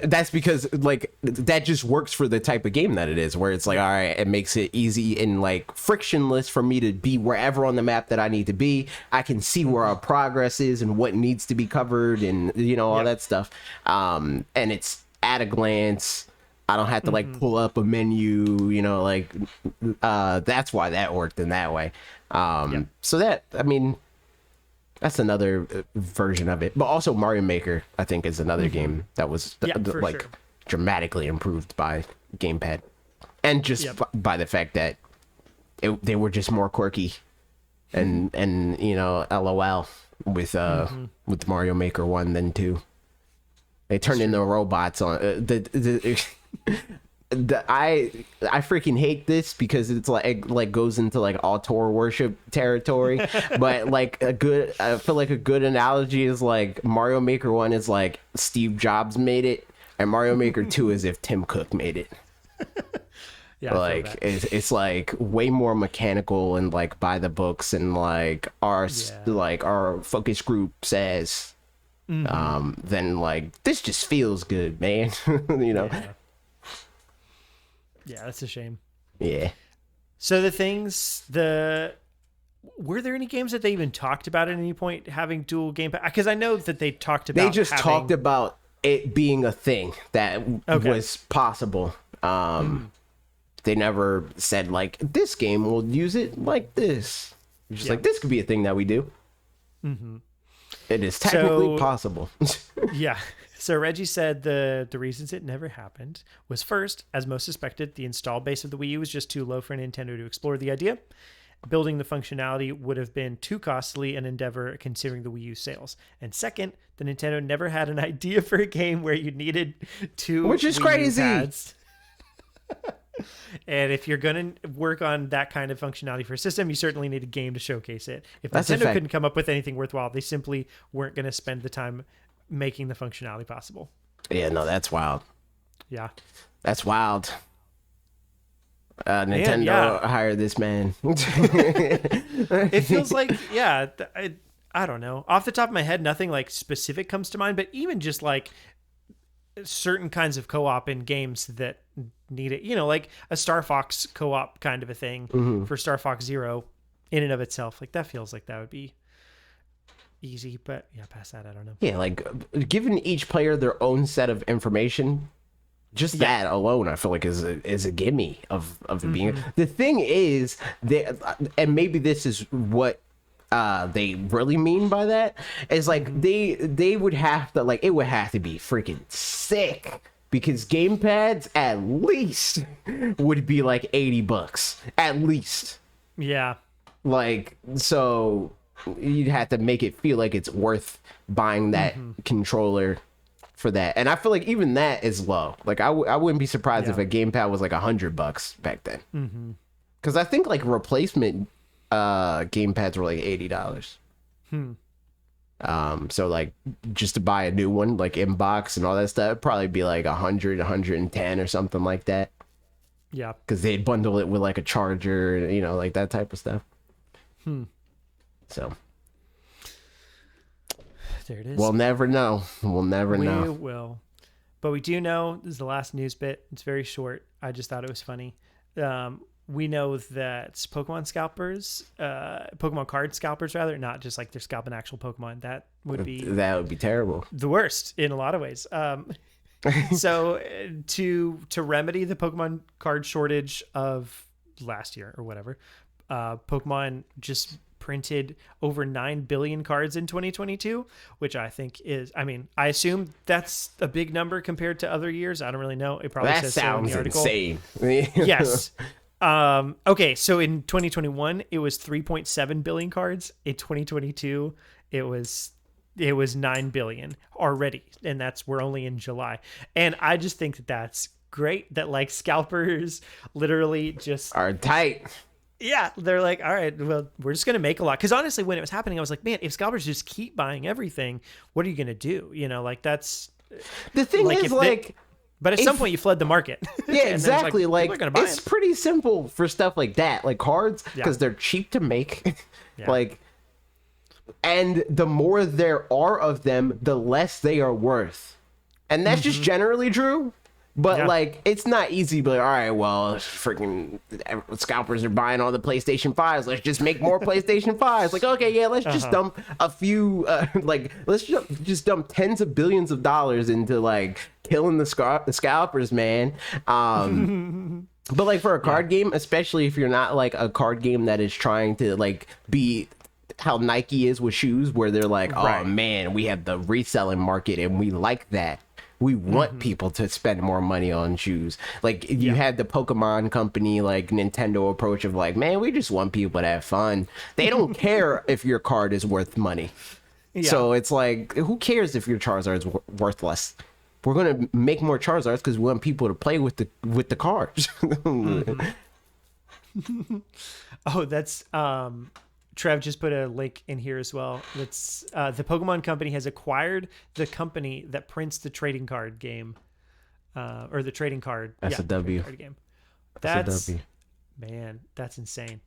that's because like that just works for the type of game that it is, where it's like, all right, it makes it easy and like frictionless for me to be wherever on the map that I need to be. I can see where our progress is and what needs to be covered and all that stuff. And it's at a glance. I don't have to like pull up a menu, that's why that worked in that way. So that, I mean, that's another version of it. But also Mario Maker, I think, is another game that was dramatically improved by gamepad. And just by the fact that they were just more quirky and LOL with Mario Maker 1 than 2. They turned into robots on I freaking hate this because it's like goes into like auteur worship territory, but like I feel like a good analogy is like Mario Maker 1 is like Steve Jobs made it, and Mario Maker 2 is if Tim Cook made it. Like it's like way more mechanical and like by the books, and like our focus group says, then like this just feels good, man. Yeah, that's a shame. Yeah. So were there any games that they even talked about at any point having dual gamepad? Because I know that they talked about. They just talked about it being a thing that was possible. They never said like this game will use it like this. Just like this could be a thing that we do. It is technically possible. So Reggie said the reasons it never happened was, first, as most suspected, the install base of the Wii U was just too low for Nintendo to explore the idea. Building the functionality would have been too costly an endeavor considering the Wii U sales. And second, the Nintendo never had an idea for a game where you needed two Which is Wii crazy. U pads. And if you're going to work on that kind of functionality for a system, you certainly need a game to showcase it. If Nintendo couldn't come up with anything worthwhile, they simply weren't going to spend the time making the functionality possible. Yeah, no, that's wild. Yeah. That's wild. Nintendo hired this man. It feels like, I don't know. Off the top of my head, nothing like specific comes to mind, but even just like certain kinds of co-op in games that need it, like a Star Fox co-op kind of a thing for Star Fox Zero in and of itself. Like that feels like that would be easy, but past that, I don't know. Yeah, like giving each player their own set of information, just that alone, I feel like is a gimme of it being. The thing is, and maybe this is what they really mean by that, is like they would have to, like, it would have to be freaking sick, because gamepads at least would be like $80 at least. Yeah, like, so you'd have to make it feel like it's worth buying that controller for that. And I feel like even that is low. Like I wouldn't be surprised if a gamepad was like $100 back then. Because I think like replacement gamepads were like $80. So like just to buy a new one, like inbox and all that stuff, it'd probably be like 100, 110 or something like that. Yeah. Because they'd bundle it with like a charger, you know, like that type of stuff. So there it is. we'll never know. We'll never know. We will. But we do know, this is the last news bit. It's very short. I just thought it was funny. We know that Pokemon card scalpers rather, not just like they're scalping actual Pokemon. That would be terrible. The worst in a lot of ways. So to remedy the Pokemon card shortage of last year or whatever, Pokemon just printed over 9 billion cards in 2022, which I think is, I mean, I assume that's a big number compared to other years. I don't really know. It probably says so in the article. Insane. Yes. Okay, so in 2021 it was 3.7 billion cards. In 2022 it was 9 billion already, and we're only in July. And I just think that that's great that like scalpers literally just are tight. Yeah, they're like, all right, well, we're just gonna make a lot. Because honestly, when it was happening, I was like, man, if scalpers just keep buying everything, what are you gonna do? You know, like that's the thing like, is like. But at some point, you fled the market. Yeah, exactly. Like it's them. pretty simple for stuff like that, like cards, because they're cheap to make. Like, and the more there are of them, the less they are worth, and that's just generally true. But like, it's not easy. But all right, well, freaking scalpers are buying all the PlayStation 5s. Let's just make more PlayStation 5s. Like, okay, yeah, let's just dump a few. Like, let's just dump tens of billions of dollars into like killing the scalpers, man. But like for a card game, especially if you're not like a card game that is trying to like be how Nike is with shoes, where they're like, oh man, we have the reselling market and we like that. We want people to spend more money on shoes. Like you had the Pokemon company, like Nintendo approach of like, man, we just want people to have fun. They don't care if your card is worth money. So it's like, who cares if your Charizard is worthless? We're gonna make more Charizards because we want people to play with the cards. Oh, that's Trev just put a link in here as well. That's the Pokemon company has acquired the company that prints the trading card game, or the trading card. That's a W. Card game. That's a W. Man, that's insane.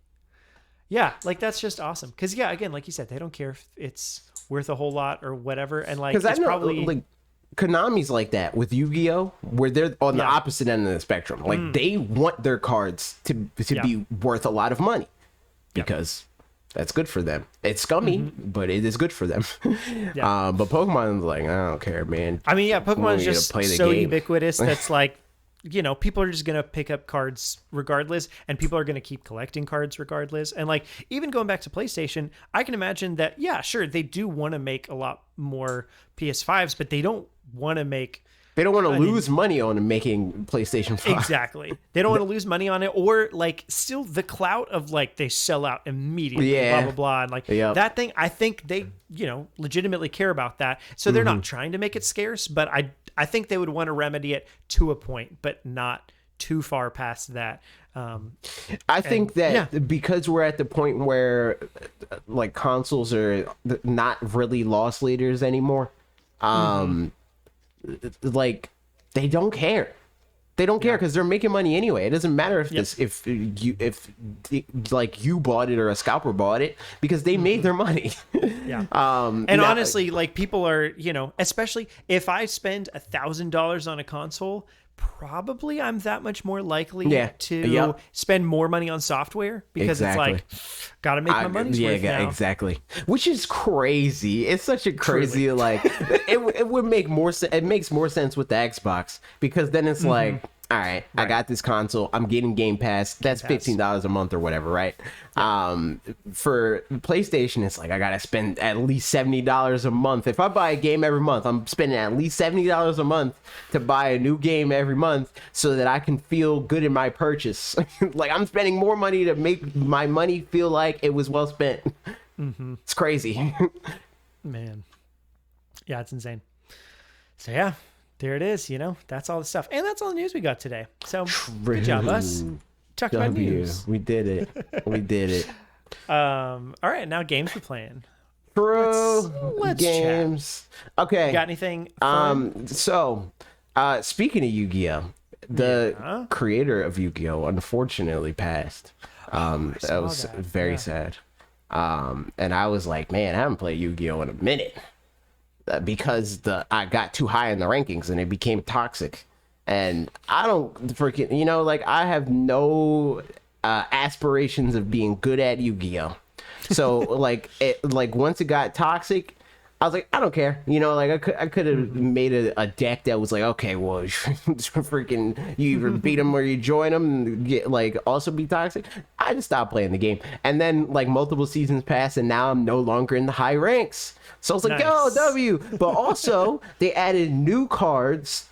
Yeah, like that's just awesome. Because again, like you said, they don't care if it's worth a whole lot or whatever, and like it's probably like Konami's like that with Yu-Gi-Oh, where they're on the opposite end of the spectrum. Like they want their cards to be worth a lot of money because. That's good for them. It's scummy, but it is good for them. But Pokemon's like, I don't care, man. I mean, Pokemon's just so ubiquitous. That's like, you know, people are just going to pick up cards regardless, and people are going to keep collecting cards regardless. And like, even going back to PlayStation, I can imagine that, sure, they do want to make a lot more PS5s, but they don't want to make... They don't want to lose money on making PlayStation 5. Exactly. They don't want to lose money on it, or like still the clout of like they sell out immediately, blah, blah, blah. And like that thing, I think they, you know, legitimately care about that. So they're not trying to make it scarce, but I think they would want to remedy it to a point, but not too far past that. I think that because we're at the point where like consoles are not really loss leaders anymore, like they don't care. They don't care because they're making money anyway. It doesn't matter if you bought it or a scalper bought it because they made their money. And honestly, like people are, you know, especially if I spend $1,000 on a console, probably I'm that much more likely to spend more money on software because it's like, gotta make my money's worth now. Exactly. Which is crazy. It's such a crazy like it would make more sense. It makes more sense with the Xbox because then it's like, all right, I got this console. I'm getting Game Pass. That's $15 a month or whatever, right? For PlayStation, it's like I gotta spend at least $70 a month. If I buy a game every month, I'm spending at least $70 a month to buy a new game every month so that I can feel good in my purchase. Like I'm spending more money to make my money feel like it was well spent. It's crazy. Man. Yeah, it's insane. So there it is, you know, that's all the stuff. And that's all the news we got today. So good job, us. Talked about news. We did it. We did it. All right, now games we're playing. Pro let's games. Okay. You got anything fun? Speaking of Yu-Gi-Oh, the creator of Yu-Gi-Oh unfortunately passed. That was very sad. And I was like, man, I haven't played Yu-Gi-Oh in a minute because I got too high in the rankings and it became toxic. And I don't freaking, like I have no aspirations of being good at Yu-Gi-Oh. So like once it got toxic, I was like, I don't care. I could have made a deck that was like, okay, well, freaking, you either beat them or you join them and get, also be toxic. I just stopped playing the game. And then, multiple seasons passed, and now I'm no longer in the high ranks. So I was like, Nice. yo, W. But also, they added new cards,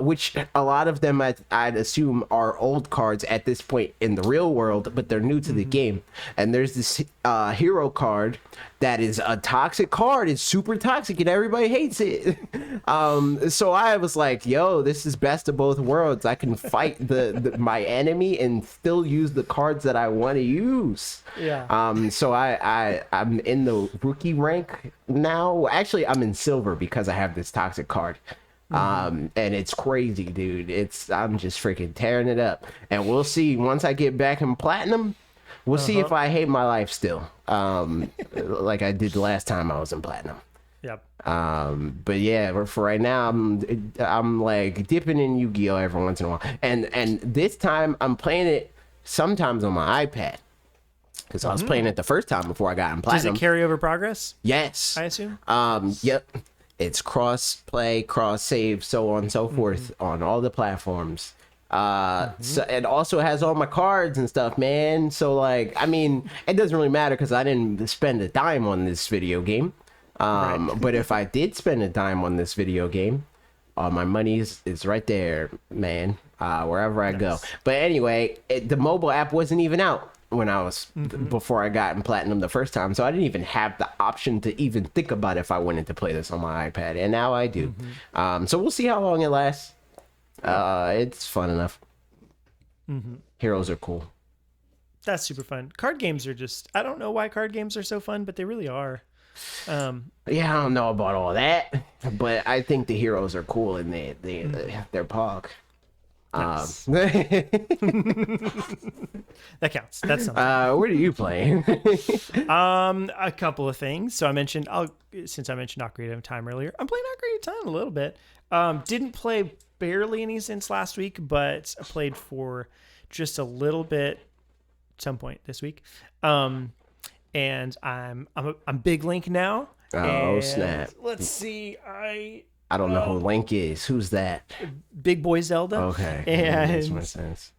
which a lot of them I'd assume are old cards at this point in the real world, but they're new to the game. And there's this hero card that is a toxic card. It's super toxic and everybody hates it. So I was like, yo, this is best of both worlds. I can fight my enemy and still use the cards that I want to use. Yeah. So I'm in the rookie rank now. Actually, I'm in silver because I have this toxic card. And it's crazy, dude. I'm just freaking tearing it up. And we'll see once I get back in platinum. We'll see if I hate my life still. Like I did the last time I was in platinum. Yep. But yeah, for right now, I'm like dipping in Yu-Gi-Oh every once in a while. And this time I'm playing it sometimes on my iPad. Because I was playing it the first time before I got in platinum. Does it carry over progress? Yes. I assume. Yep. It's cross play, cross save, so on and so forth on all the platforms. So it also has all my cards and stuff, man. So it doesn't really matter because I didn't spend a dime on this video game. But if I did spend a dime on this video game, my money is right there, man. Wherever I go. But anyway, the mobile app wasn't even out when I was before I got in platinum the first time, so I didn't even have the option to even think about if I wanted to play this on my iPad, and now I do. So we'll see how long it lasts. It's fun enough. Heroes are cool. That's super fun. Card games are just, I don't know why card games are so fun, but they really are. Yeah, I don't know about all that, but I think the heroes are cool and they're pog. Nice. That counts. That's something. What are you playing? A couple of things. So since I mentioned Ocarina of Time earlier, I'm playing Ocarina of Time a little bit. Didn't play barely any since last week, but I played for just a little bit some point this week. And I'm Big Link now. Oh, snap. Let's see. I don't know who Link is. Who's that? Big Boy Zelda. Okay. And that makes more sense.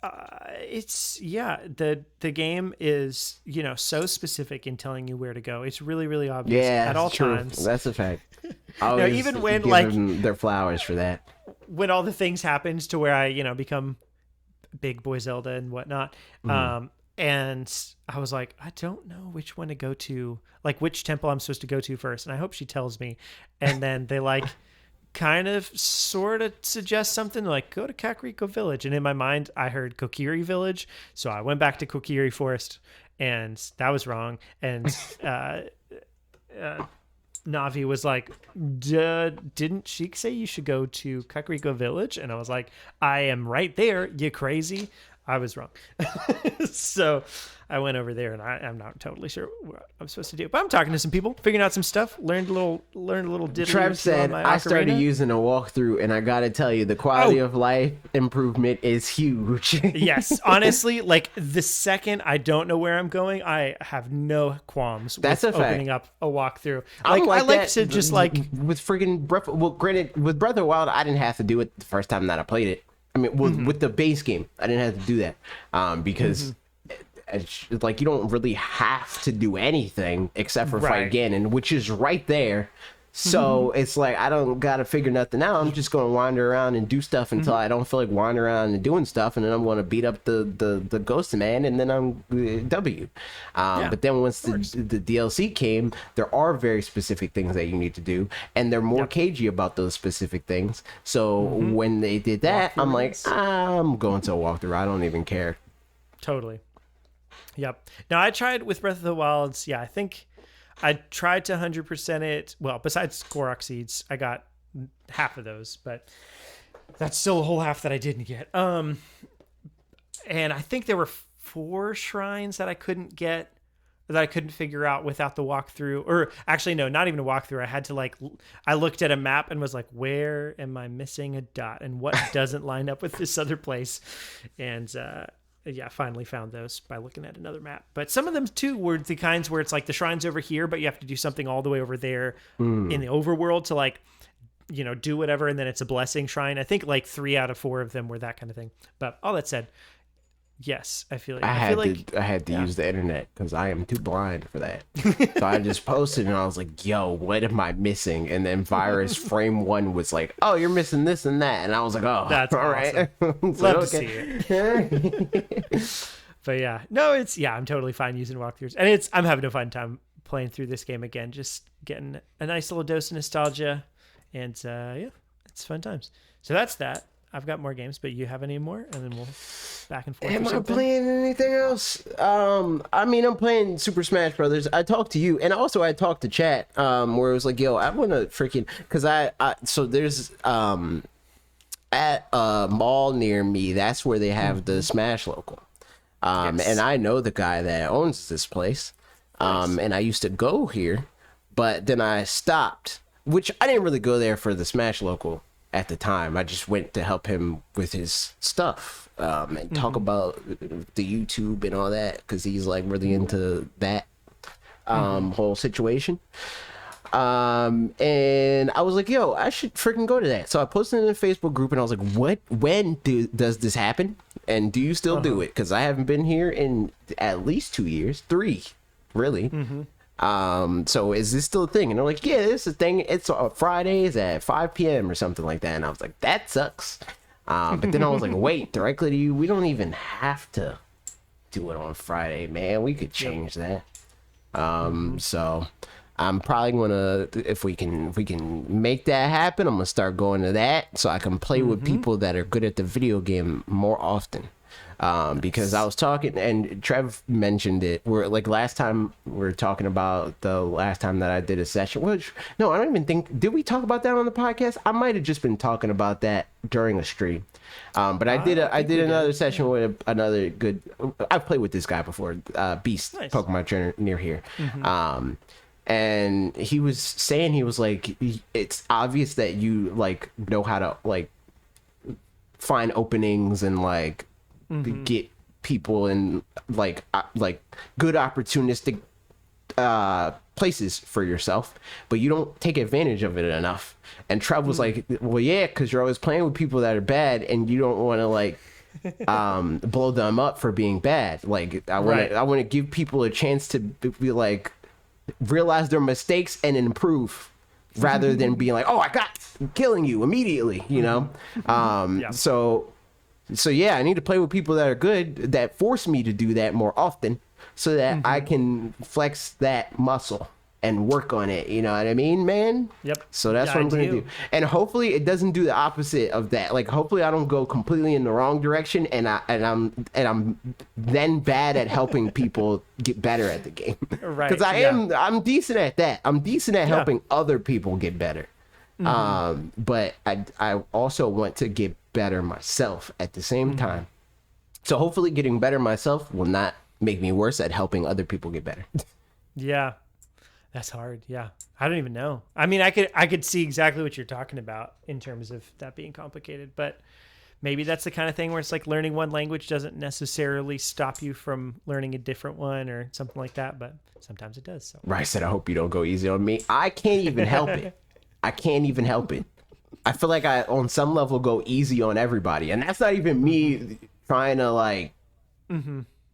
The game is, so specific in telling you where to go. It's really, really obvious at all times. That's a fact. Even when give them their flowers for that. When all the things happens to where I, become Big Boy Zelda and whatnot. And I was like, I don't know which one to go to, which temple I'm supposed to go to first. And I hope she tells me. And then they kind of sort of suggest something go to Kakariko Village. And in my mind, I heard Kokiri Village. So I went back to Kokiri Forest and that was wrong. And Navi was like, didn't Sheik say you should go to Kakariko Village? And I was like, I am right there. You crazy? I was wrong. So I went over there and I'm not totally sure what I'm supposed to do. But I'm talking to some people, figuring out some stuff, learned a little diddly. Trev said, I started using a walkthrough and I got to tell you, the quality of life improvement is huge. Yes. Honestly, the second I don't know where I'm going, I have no qualms with opening up a walkthrough. I like to just with friggin' Breath. Well, granted, with Breath of the Wild, I didn't have to do it the first time that I played it. I mean, with the base game, I didn't have to do that because you don't really have to do anything except for fight Ganon, which is right there. So it's I don't got to figure nothing out. I'm just going to wander around and do stuff until I don't feel like wandering around and doing stuff. And then I'm going to beat up the ghost man and then I'm W. But then once the DLC came, there are very specific things that you need to do. And they're more cagey about those specific things. So when they did that, I'm like, I'm going to a walkthrough. I don't even care. Totally. Yep. Now I tried with Breath of the Wilds. Yeah, I think I tried to 100% it. Well, besides Korok seeds, I got half of those, but that's still a whole half that I didn't get. And I think there were 4 shrines that I couldn't get, that I couldn't figure out without the walkthrough. Or actually, no, not even a walkthrough. I had to I looked at a map and was like, where am I missing a dot? And what doesn't line up with this other place? And yeah, finally found those by looking at another map. But some of them too were the kinds where it's like the shrine's over here, but you have to do something all the way over there in the overworld to do whatever, and then it's a blessing shrine. I think 3 out of 4 of them were that kind of thing. But all that said, yes, I feel like I had to use the internet because I am too blind for that. So I just posted and I was like, yo, what am I missing? And then Virus Frame 1 was like, oh, you're missing this and that. And I was like, oh, that's all awesome. right. Love to see it. But yeah, no, I'm totally fine using walkthroughs. And I'm having a fun time playing through this game again, just getting a nice little dose of nostalgia. And yeah, it's fun times. So that's that. I've got more games, but you have any more? And then we'll back and forth. Am I playing anything else? I'm playing Super Smash Brothers. I talked to you, and also I talked to chat, where it was like, yo, I want to freaking, because so there's, at a mall near me, that's where they have the Smash local. Yes. And I know the guy that owns this place. Nice. And I used to go here, but then I stopped, which I didn't really go there for the Smash local at the time. I just went to help him with his stuff, and talk about the YouTube and all that, because he's like really into that whole situation. And I was like, yo, I should freaking go to that. So I posted in a Facebook group and I was like, when does this happen? And do you still do it? Because I haven't been here in at least 2 years, 3, really. So is this still a thing? And they're like, yeah, this is a thing. It's Fridays at 5 p.m. or something like that. And I was like, that sucks. But then I was like, wait, directly to you, we don't even have to do it on Friday, man. We could change that. So I'm probably gonna, if we can make that happen, I'm gonna start going to that so I can play with people that are good at the video game more often. Because I was talking, and Trev mentioned it, we're like last time we were talking about the last time that I did a session, which, no, I don't even think, did we talk about that on the podcast? I might have just been talking about that during a stream. But I did another session with another good, I've played with this guy before, Beast, nice. Pokemon trainer near here. And he was saying, he was like, it's obvious that you like know how to like find openings and like get people in like good opportunistic places for yourself, but you don't take advantage of it enough. And Trev was like, well, yeah, because you're always playing with people that are bad and you don't want to like blow them up for being bad. Like I want to give people a chance to be like realize their mistakes and improve, rather than being like, oh, I'm killing you immediately, you know. So yeah, I need to play with people that are good, that force me to do that more often, so that I can flex that muscle and work on it. You know what I mean, man? Yep. So that's what I'm going to do. And hopefully it doesn't do the opposite of that. Like hopefully I don't go completely in the wrong direction and I'm then bad at helping people get better at the game. Right. Because I'm decent at that. I'm decent at helping other people get better. But I also want to get better myself at the same time. So hopefully getting better myself will not make me worse at helping other people get better. Yeah. That's hard. Yeah. I don't even know. I mean, I could see exactly what you're talking about in terms of that being complicated, but maybe that's the kind of thing where it's like learning one language doesn't necessarily stop you from learning a different one or something like that, but sometimes it does. So. Right. I said, I hope you don't go easy on me. I can't even help it. I can't even help it. I feel like I, on some level, go easy on everybody. And that's not even me trying to like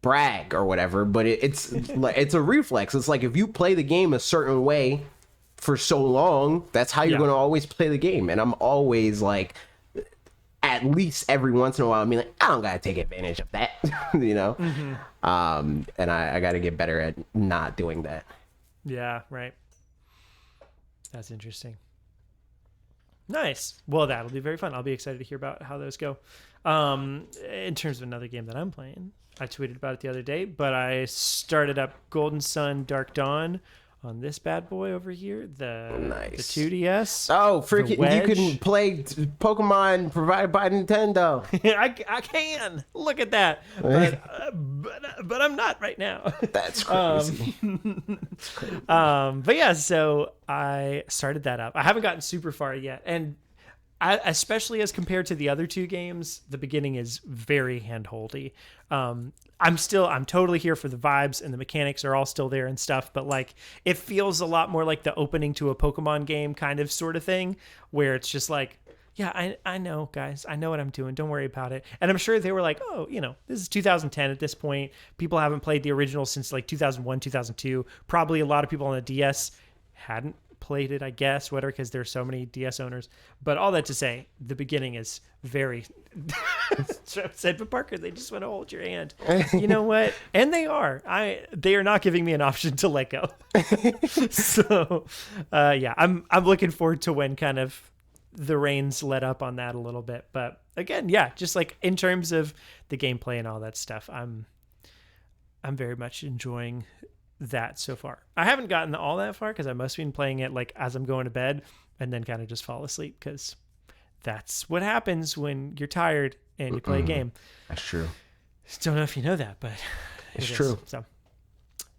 brag or whatever, but it's a reflex. It's like if you play the game a certain way for so long, that's how you're going to always play the game. And I'm always like, at least every once in a while, I mean, like, I don't got to take advantage of that, you know? And I got to get better at not doing that. Yeah, right. That's interesting. Nice. Well, that'll be very fun. I'll be excited to hear about how those go. In terms of another game that I'm playing, I tweeted about it the other day, but I started up Golden Sun Dark Dawn on this bad boy over here, the Nice. 2DS. Oh, freaking! You Wedge. can play Pokemon provided by Nintendo. I can look at that, but I'm not right now. That's crazy. But yeah, so I started that up. I haven't gotten super far yet, and especially as compared to the other two games, the beginning is very handholdy. I'm totally here for the vibes, and the mechanics are all still there and stuff, but like it feels a lot more like the opening to a Pokemon game kind of sort of thing, where it's just like, yeah, I know, guys, I know what I'm doing. Don't worry about it. And I'm sure they were like, oh, this is 2010 at this point. People haven't played the original since like 2001, 2002. Probably a lot of people on the DS hadn't played it, I guess, whatever, because there's so many DS owners. But all that to say, the beginning is very said, but Parker, they just want to hold your hand. You know what? And they are not giving me an option to let go. So yeah, I'm looking forward to when kind of the reins let up on that a little bit. But again, yeah, just like in terms of the gameplay and all that stuff, I'm very much enjoying that so far. I haven't gotten all that far because I must have been playing it like as I'm going to bed and then kind of just fall asleep, because that's what happens when you're tired and you play a game. That's true. Don't know if you know that, but it's true. So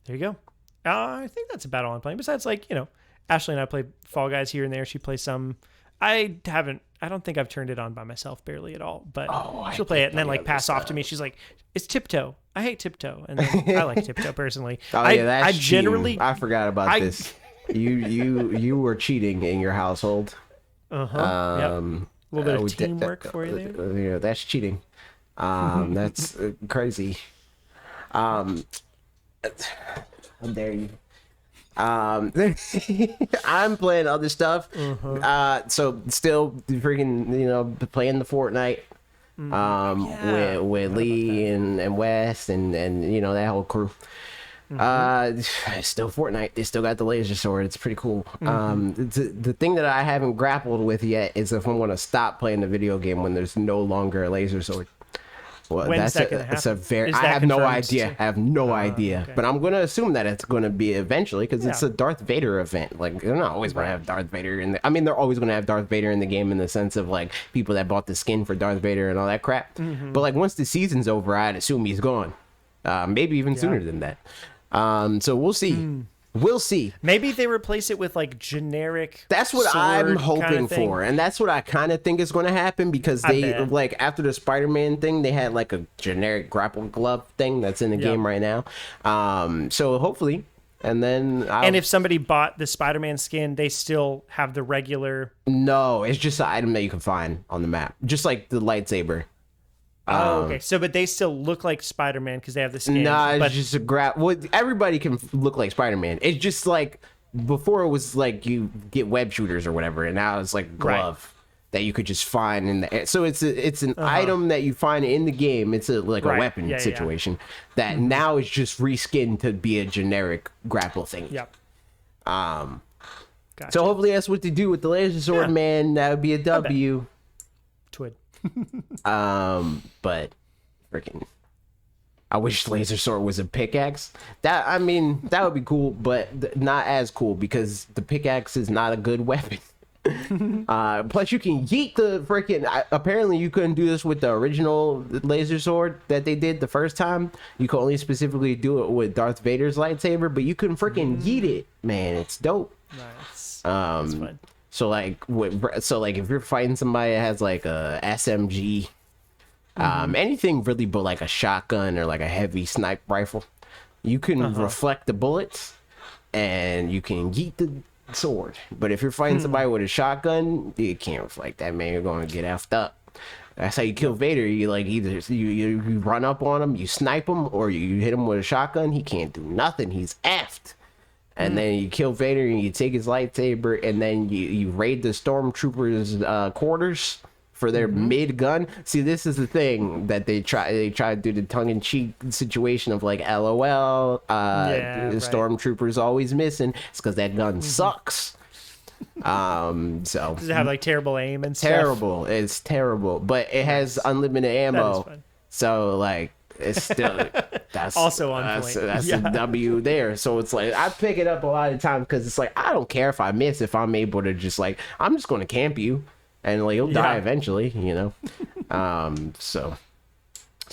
there you go. I think that's about all I'm playing. Besides, like, Ashley and I play Fall Guys here and there. She plays some. I don't think I've turned it on by myself barely at all, but she'll play it and then like pass off to me. She's like, it's Tiptoe. I hate Tiptoe. And then I like Tiptoe personally. Oh yeah, that's cheating. I forgot about this. You were cheating in your household. Yep. A little bit of teamwork for you there. Yeah, that's cheating. That's crazy. How dare you? I'm playing other stuff. So still freaking, playing the Fortnite. With Lee and Wes and that whole crew. Still Fortnite. They still got the laser sword. It's pretty cool. The thing that I haven't grappled with yet is if I'm going to stop playing the video game when there's no longer a laser sword. Well, when's that going to happen? I have no idea. I have no idea. Okay. But I'm going to assume that it's going to be eventually, because it's a Darth Vader event. Like, they're not always going to have Darth Vader in the... I mean, they're always going to have Darth Vader in the game in the sense of, like, people that bought the skin for Darth Vader and all that crap. But, like, once the season's over, I'd assume he's gone. Maybe even sooner than that. So we'll see. We'll see. Maybe they replace it with like generic. That's what I'm hoping for, and that's what I kind of think is going to happen, because they like after the Spider-Man thing, they had like a generic grapple glove thing that's in the game right now. So hopefully, and then and if somebody bought the Spider-Man skin, they still have the regular. No, it's just an item that you can find on the map, just like the lightsaber. Okay. So, but they still look like Spider-Man because they have the skin. Nah, it's just a grab. Well, everybody can look like Spider-Man. It's just like before it was like you get web shooters or whatever, and now it's like a glove that you could just find in the. So it's an item that you find in the game. It's a weapon situation that now is just reskinned to be a generic grapple thing. Yep. Gotcha. So hopefully that's what they do with the laser sword, man. That would be a W. Twid. But freaking, I wish laser sword was a pickaxe. That would be cool, but not as cool because the pickaxe is not a good weapon. Plus you can yeet the freaking. Apparently you couldn't do this with the original laser sword that they did the first time. You could only specifically do it with Darth Vader's lightsaber, but you couldn't freaking yeet it, man. It's dope. Nice. That's fun. So like if you're fighting somebody that has like a SMG, anything really but like a shotgun or like a heavy sniper rifle, you can reflect the bullets and you can yeet the sword. But if you're fighting somebody with a shotgun, you can't reflect that, man. You're going to get effed up. That's how you kill Vader. You like either you run up on him, you snipe him, or you hit him with a shotgun. He can't do nothing. He's effed. And then you kill Vader and you take his lightsaber, and then you raid the stormtroopers' quarters for their mid gun. See, this is the thing that they try to do, the tongue-in-cheek situation of like, LOL, stormtroopers always missing. It's because that gun sucks. So does it have like terrible aim and stuff? Terrible. It's terrible, but it has unlimited ammo. That is fun. So like, it's still that's Also on point. That's Yeah. a W there. So it's like I pick it up a lot of times because it's like I don't care if I miss if I'm able to just like I'm just going to camp you and like you'll die Yeah. eventually, you know. So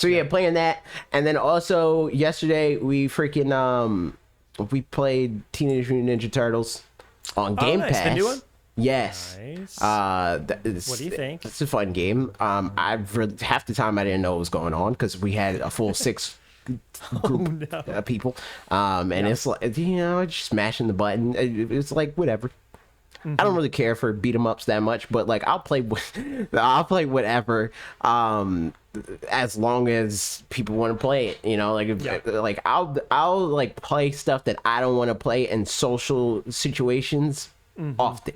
yeah, playing that, and then also yesterday we freaking we played Teenage Mutant Ninja Turtles on Gamepad. Nice. The new one? Yes. Nice. What do you think? It's a fun game. Half the time I didn't know what was going on because we had a full 6 group of people. And it's like, you know, just smashing the button. It's like whatever. I don't really care for beat 'em ups that much, but like I'll play whatever. As long as people want to play it, you know, like like I'll like play stuff that I don't want to play in social situations often.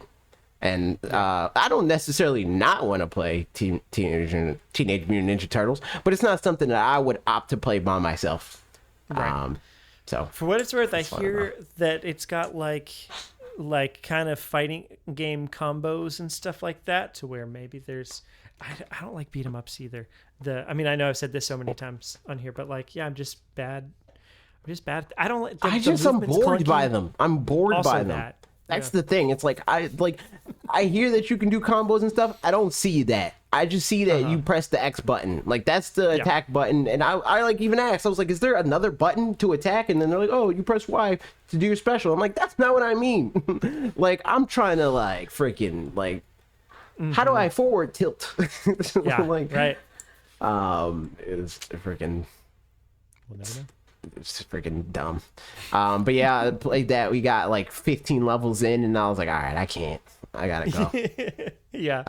And I don't necessarily not want to play Teenage Mutant Ninja Turtles, but it's not something that I would opt to play by myself. Right. So For what it's worth, I hear that it's got like kind of fighting game combos and stuff like that, to where maybe there's I don't like beat 'em ups either. I mean, I know I've said this so many times on here, but like, yeah, I'm just bad. I don't like. I'm bored by them. I'm bored Also by them. That's the thing. It's like I hear that you can do combos and stuff. I don't see that. I just see that you press the X button. Like that's the attack button. And I like even asked. I was like, is there another button to attack? And then they're like, oh, you press Y to do your special. I'm like, that's not what I mean. Like I'm trying to like freaking like how do I forward tilt? Yeah. Like, right. It's freaking. We'll never know. It's freaking dumb. But yeah, I played that. We got like 15 levels in, and I was like, all right, I can't. I gotta go. Yeah.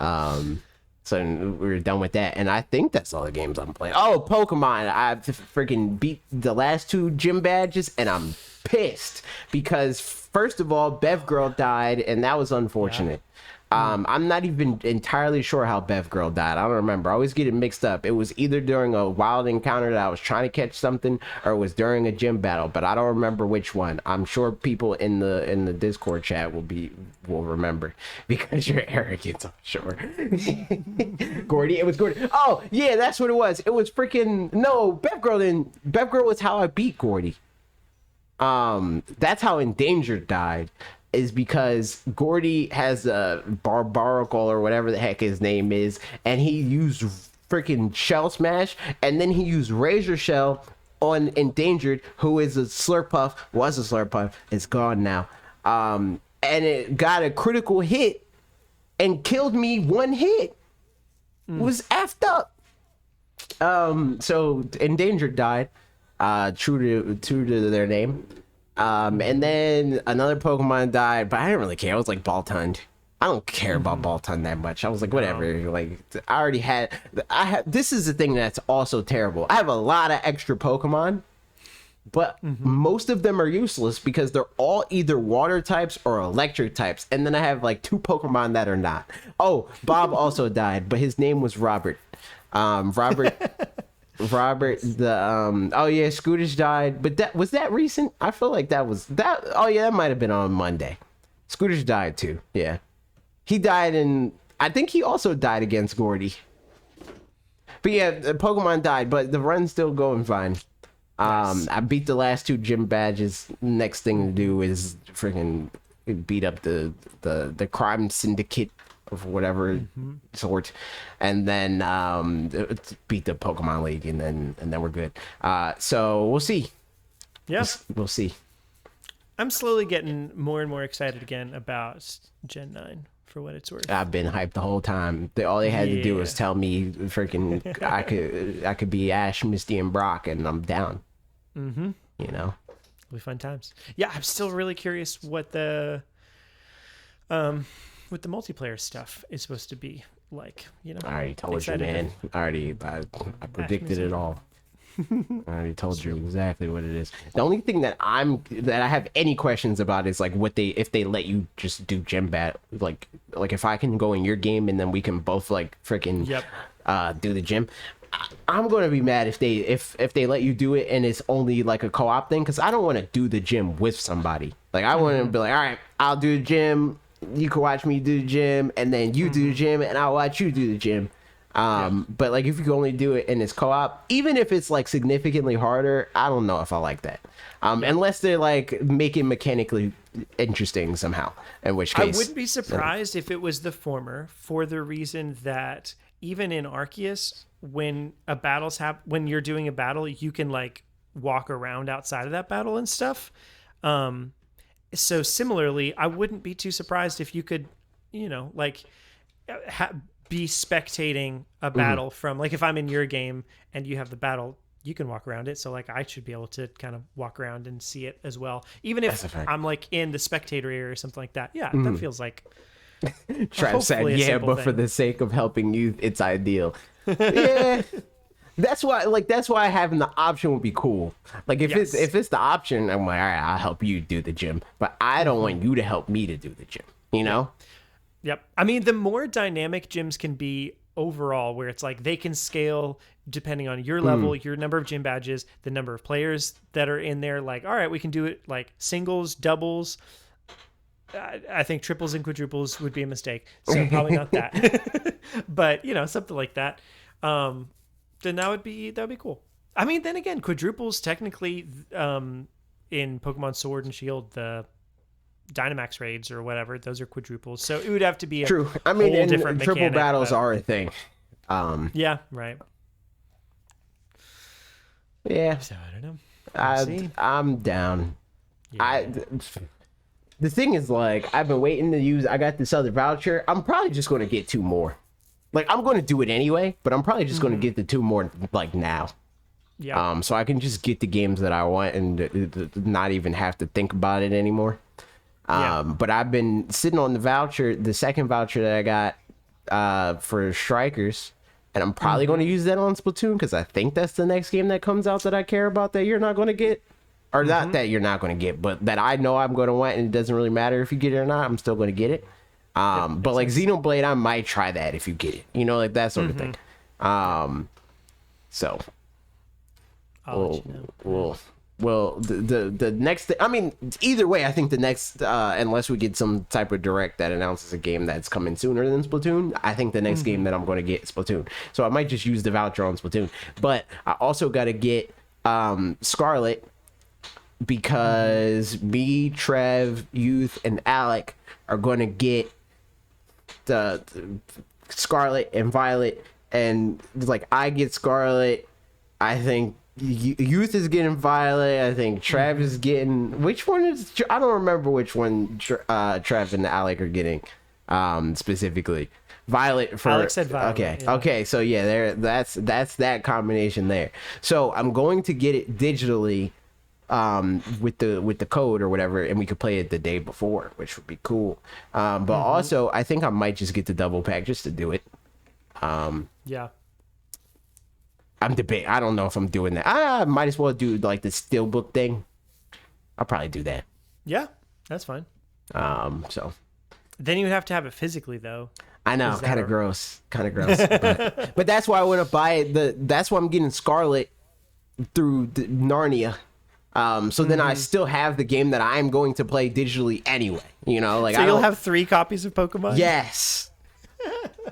So we were done with that, and I think that's all the games I'm playing. Oh, Pokemon! I freaking beat the last 2 gym badges, and I'm pissed because first of all, Bev Girl died, and that was unfortunate. I'm not even entirely sure how Bev Girl died. I don't remember. I always get it mixed up. It was either during a wild encounter that I was trying to catch something, or it was during a gym battle, but I don't remember which one. I'm sure people in the Discord chat will remember because you're arrogant, I'm sure. Gordy, it was Gordy. Oh, yeah, that's what it was. It was freaking no, Bev Girl didn't. Bev Girl was how I beat Gordy. That's how Endangered died. Is because Gordy has a Barbaracle or whatever the heck his name is, and he used freaking Shell Smash, and then he used Razor Shell on Endangered, who is a Slurpuff, was a Slurpuff, it's gone now. And it got a critical hit and killed me 1 hit. It was effed up. So Endangered died, true to their name. And then another Pokemon died, but I didn't really care. I was like Baltund. I don't care about Baltund that much. I was like, whatever. Like, I had. This is the thing that's also terrible. I have a lot of extra Pokemon, but most of them are useless because they're all either water types or electric types. And then I have like 2 Pokemon that are not. Oh, Bob also died, but his name was Robert. Robert, oh yeah, Scootish died, but that was that recent? I feel like that was that. Oh yeah, that might have been on Monday. Scootish died too. Yeah, he died, and I think he also died against Gordy. But yeah, the Pokemon died, but the run's still going fine. Nice. I beat the last 2 gym badges. Next thing to do is freaking beat up the crime syndicate of whatever sort, and then beat the Pokemon League, and then we're good. So we'll see. Yes, we'll see. I'm slowly getting more and more excited again about Gen 9 for what it's worth. I've been hyped the whole time. All they had to do was tell me freaking I could be Ash, Misty, and Brock, and I'm down. You know, it'll be fun times. Yeah, I'm still really curious what the multiplayer stuff is supposed to be like, you know. I already told you, man. I predicted it all. I already told you exactly what it is. The only thing that I have any questions about is like if they let you just do gym bat, like if I can go in your game and then we can both like freaking do the gym. I'm gonna be mad if they let you do it and it's only like a co-op thing, because I don't want to do the gym with somebody. Like I want to be like, all right, I'll do the gym. You can watch me do the gym, and then you do the gym, and I'll watch you do the gym. But like if you can only do it in this co-op, even if it's like significantly harder, I don't know if I like that. Unless they're like make it mechanically interesting somehow, in which case I wouldn't be surprised if it was the former, for the reason that even in Arceus, when when you're doing a battle, you can like walk around outside of that battle and stuff. So similarly, I wouldn't be too surprised if you could, like be spectating a battle from, like, if I'm in your game and you have the battle, you can walk around it. So like I should be able to kind of walk around and see it as well, even if I'm like in the spectator area or something like that. Yeah, that feels like Trav said, yeah, but for the sake of helping youth, it's ideal. Yeah. That's why having the option would be cool. Like if it's the option, I'm like, all right, I'll help you do the gym, but I don't want you to help me to do the gym, Yep. I mean, the more dynamic gyms can be overall, where it's like they can scale depending on your level, your number of gym badges, the number of players that are in there. Like, all right, we can do it like singles, doubles. I think triples and quadruples would be a mistake, so probably not that. But something like that. Then that'd be cool. I mean, then again, quadruples technically in Pokemon Sword and Shield, the Dynamax raids or whatever, those are quadruples. So it would have to be a true. I mean, whole different triple mechanic, battles are a thing. Yeah, right. Yeah. So I don't know. I'm down. Yeah. The thing is, like, I've been waiting to use. I got this other voucher. I'm probably just going to get 2 more. Like, I'm going to do it anyway, but I'm probably just going to get the 2 more like now. Yeah. So I can just get the games that I want and not even have to think about it anymore. But I've been sitting on the second voucher that I got for Strikers, and I'm probably going to use that on Splatoon because I think that's the next game that comes out that I care about that you're not going to get. Or not that you're not going to get, but that I know I'm going to want, and it doesn't really matter if you get it or not. I'm still going to get it. But like Xenoblade, I might try that if you get it. Like that sort of thing. So well, the next thing, I mean, either way, I think the next, unless we get some type of direct that announces a game that's coming sooner than Splatoon, I think the next game that I'm going to get is Splatoon. So I might just use the voucher on Splatoon. But I also got to get Scarlet, because me, Trev, Youth, and Alec are going to get the Scarlet and Violet, and like I get Scarlet, I think Youth is getting Violet, I think Trev is getting, which one is, I don't remember which one Trev and Alec are getting specifically. Violet for Alex said Violet. Okay, so yeah, that's that combination there. So I'm going to get it digitally with the code or whatever, and we could play it the day before, which would be cool. But also I think I might just get the double pack just to do it. Yeah. I'm debating. I don't know if I'm doing that. I might as well do like the steelbook thing. I'll probably do that. Yeah, that's fine. So then you would have to have it physically, though. I know, kind of gross. But that's why I want to buy it. That's why I'm getting Scarlet through Narnia. So then I still have the game that I'm going to play digitally anyway. Like so you'll have 3 copies of Pokemon. Yes.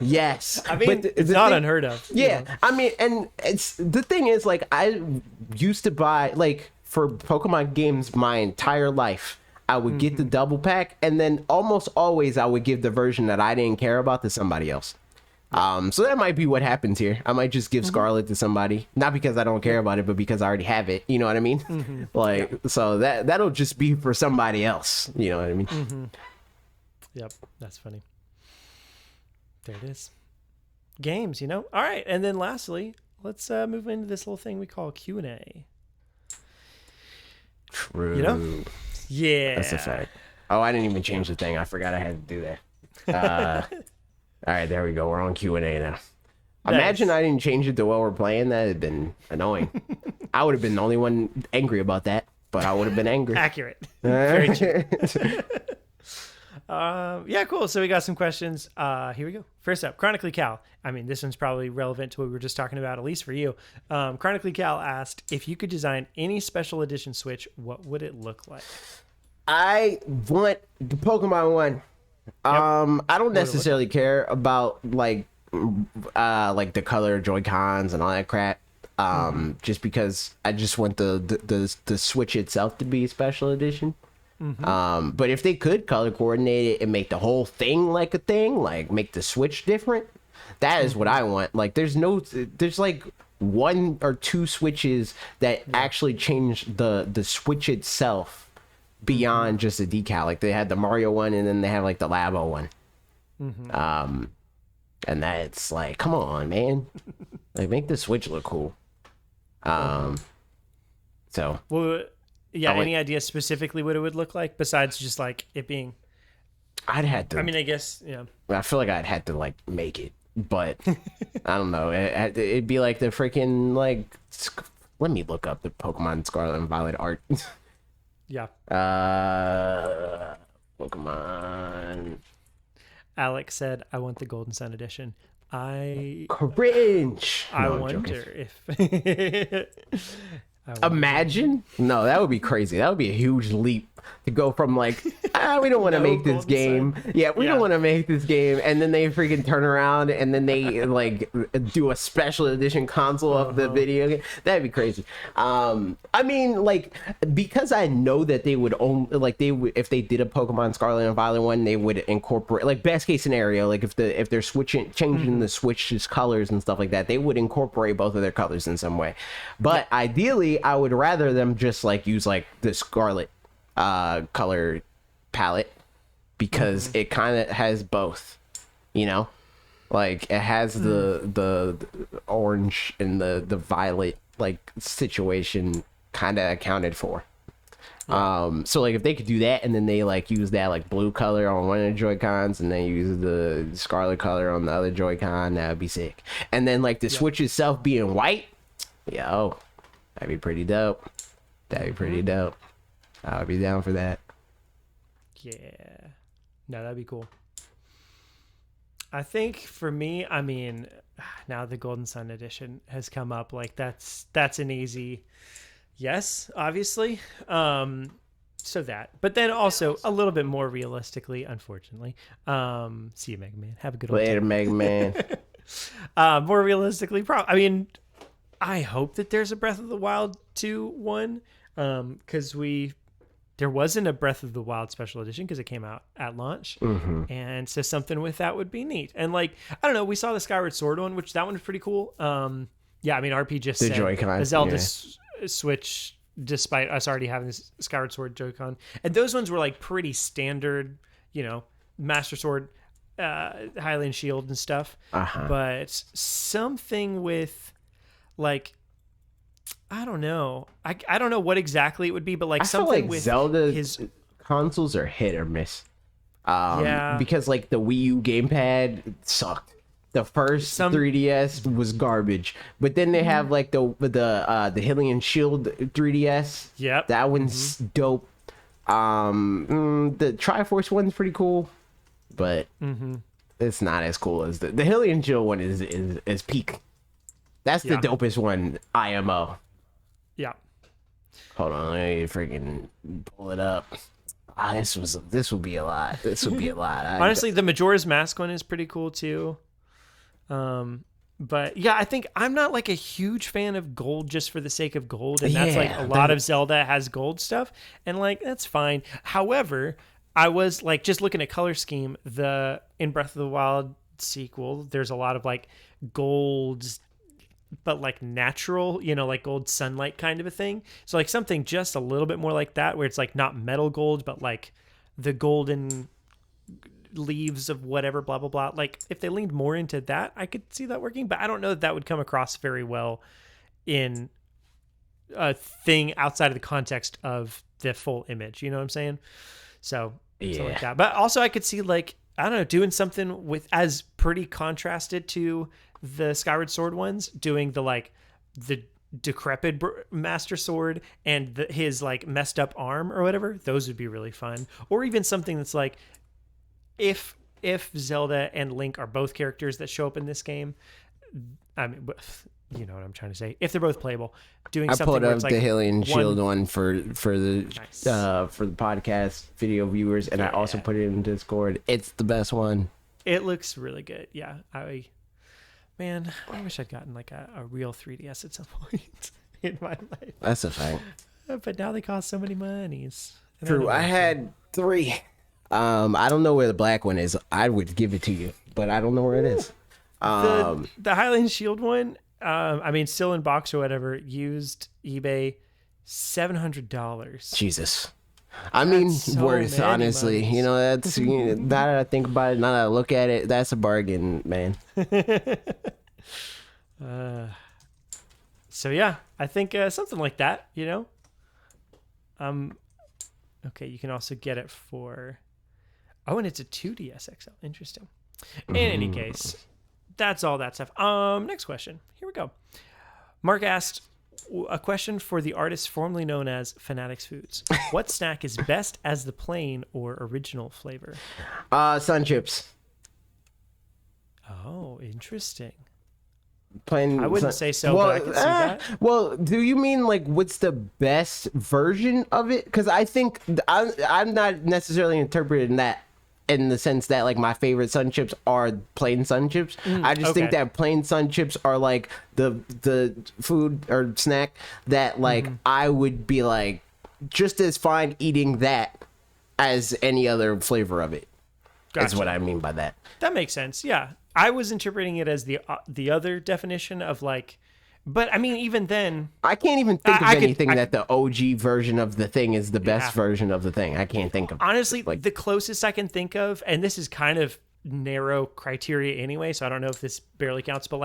Yes. I mean, it's not unheard of. Yeah. I mean, and it's the thing is, like, I used to buy, like, for Pokemon games my entire life, I would get the double pack, and then almost always I would give the version that I didn't care about to somebody else. So that might be what happens here. I might just give Scarlet to somebody, not because I don't care about it, but because I already have it. You know what I mean? So that'll just be for somebody else. You know what I mean? Yep, that's funny. There it is. Games, All right, and then lastly, let's move into this little thing we call Q&A. True. Yeah. That's a fact. Oh, I didn't even change the thing. I forgot I had to do that. All right, there we go. We're on Q&A now. Nice. Imagine I didn't change it to while we're playing. That would have been annoying. I would have been the only one angry about that, but I would have been angry. Accurate. Very true. Yeah, cool. So we got some questions. Here we go. First up, Chronically Cal. I mean, this one's probably relevant to what we were just talking about, at least for you. Chronically Cal asked, if you could design any special edition Switch, what would it look like? I want the Pokemon one. I don't necessarily care about like like the color Joy-Cons and all that crap. Just because I just want the Switch itself to be special edition. But if they could color coordinate it and make the whole thing like a thing, like make the Switch different, that is what I want. Like there's like 1 or 2 Switches that actually change the Switch itself beyond just a decal. Like they had the Mario one, and then they have like the Labo one. And that's like, come on, man. Like make the Switch look cool. So well, yeah. Any idea specifically what it would look like besides just like it being? I'd had to. I mean, I guess yeah. I feel like I'd had to like make it, but I don't know. It'd be like the freaking like. Let me look up the Pokemon Scarlet and Violet art. Yeah. Pokemon. Alex said, "I want the Golden Sun edition." Cringe. I No, I'm wonder if. Imagine? No, that would be crazy. That would be a huge leap to go from like, we don't want to make this game. We don't want to make this game. And then they freaking turn around and then they like do a special edition console of the video game. That'd be crazy. I mean, like, because I know that they would only, like, if they did a Pokemon Scarlet and Violet one, they would incorporate, like, best case scenario, like, if they're changing the Switch's colors and stuff like that, they would incorporate both of their colors in some way. But ideally, I would rather them just like use like the Scarlet color palette, because it kind of has both, you know, like it has the orange and the violet like situation kind of accounted for. So like if they could do that and then they like use that like blue color on one of the Joy-Cons and then use the scarlet color on the other Joy-Con, that would be sick. And then like the Switch itself being white, that'd be pretty dope. That'd be pretty dope. I would be down for that. Yeah. No, that'd be cool. I think for me, I mean, now the Golden Sun edition has come up. Like that's an easy yes, obviously. So that. But then also a little bit more realistically, unfortunately. See you, Mega Man. Have a good one. Later, Mega Man. More realistically, I mean, I hope that there's a Breath of the Wild 2 one, because there wasn't a Breath of the Wild special edition because it came out at launch, and so something with that would be neat. And like, I don't know, we saw the Skyward Sword one, which that one was pretty cool. Yeah, I mean, RP just said the Zelda Switch, despite us already having this Skyward Sword Joy-Con, and those ones were like pretty standard, you know, Master Sword, Hylian Shield and stuff. But something with like, I don't know. I don't know what exactly it would be, but like something with Zelda's consoles are hit or miss. Because like the Wii U gamepad sucked. The first 3DS was garbage, but then they have like the Hylian Shield 3DS. Yep, that one's dope. The Triforce one's pretty cool, but it's not as cool as the Hylian Shield one is peak. That's the dopest one, IMO. Yeah. Hold on, let me freaking pull it up. This would be a lot. This would be a lot. Honestly, the Majora's Mask one is pretty cool too. But yeah, I think I'm not like a huge fan of gold just for the sake of gold, and that's like a lot of Zelda has gold stuff, and like that's fine. However, I was like just looking at color scheme. In Breath of the Wild sequel, there's a lot of like golds, but like natural, you know, like gold sunlight kind of a thing. So like something just a little bit more like that, where it's like not metal gold, but like the golden leaves of whatever, blah, blah, blah. Like if they leaned more into that, I could see that working, but I don't know that would come across very well in a thing outside of the context of the full image. You know what I'm saying? So something like that. But also I could see like, I don't know, doing something with as pretty contrasted to the Skyward Sword ones, doing the like the decrepit Master Sword and his like messed up arm or whatever. Those would be really fun. Or even something that's like, if Zelda and Link are both characters that show up in this game, I mean, you know what I'm trying to say. If they're both playable, doing something where it's like the Hylian Shield one for the podcast video viewers, and I also put it in Discord. It's the best one. It looks really good. Yeah, Man, I wish I'd gotten like a real 3DS at some point in my life. That's a fact. But now they cost so many monies. And True. don't I want to. had 3. I don't know where the black one is. I would give it to you, but I don't know where it is. The Highland Shield one, I mean, still in box or whatever, used eBay $700. Jesus. I mean, so worth, many honestly. monies. You know, that's now that I think about it, now that I look at it, that's a bargain, man. So yeah, I think something like that, you know. Okay, you can also get it for. Oh, and it's a 2DS XL. Interesting. In any case, that's all that stuff. Next question. Here we go. Mark asked a question for the artist formerly known as Fanatics Foods. What snack is best as the plain or original flavor? Sun chips. Oh, interesting. Plain. I wouldn't say so, but I can see that. Well, do you mean like what's the best version of it? Because I think I'm not necessarily interpreting that in the sense that like my favorite sun chips are plain sun chips. I just think okay. that plain sun chips are like the food or snack that like I would be like just as fine eating that as any other flavor of it. That's Gotcha. what I mean by that. That makes sense. Yeah, I was interpreting it as the other definition of like, but I mean, even then, I can't even think of I could- anything that the OG version of the thing is the best Yeah. version of the thing. I can't think of. honestly, like the closest I can think of, and this is kind of narrow criteria anyway, so I don't know if this barely counts, but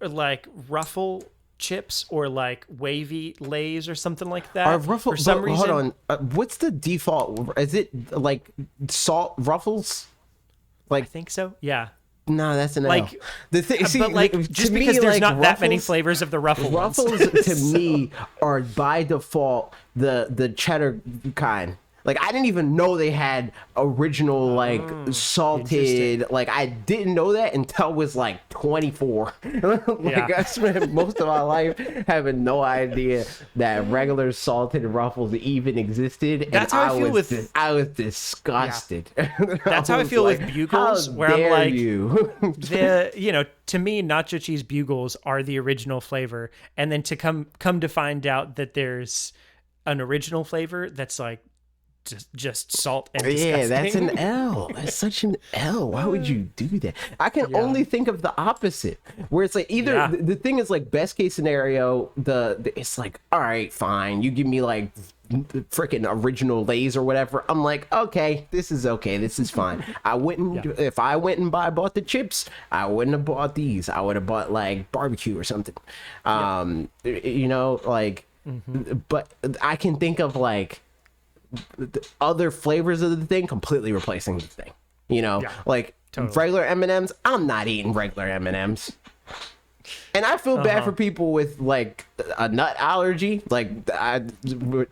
like ruffle chips or like wavy lays or something like that. Are ruffles? for some reason. Hold on. What's the default? Is it like salt ruffles? I think so. Yeah. No, that's an Like, L. The thing, see, but like, to just me, because there's like, not that many Ruffles- flavors of the ruffle ones. Ruffles to me are by default the cheddar kind. Like I didn't even know they had original like salted. Like I didn't know that until I was like 24. Like Yeah. I spent most of my life having no idea that regular salted Ruffles even existed. That's and how I feel with- I was disgusted. That's how I feel with Bugles, how where I'm dare like, you? to me, nacho cheese bugles are the original flavor, and then to come to find out that there's an original flavor that's like just salt and Yeah, that's disgusting. an L. That's such an L. Why would you do that? I can only think of the opposite, where it's like either Yeah. the thing is like best case scenario, it's like all right, fine, you give me like freaking original Lays or whatever. I'm like, okay, this is fine. I wouldn't if I went and bought the chips, I wouldn't have bought these. I would have bought like barbecue or something. You know, like, but I can think of like the other flavors of the thing completely replacing the thing, you know. Like totally. regular M&Ms, I'm not eating regular M&Ms, and I feel bad for people with like a nut allergy. Like I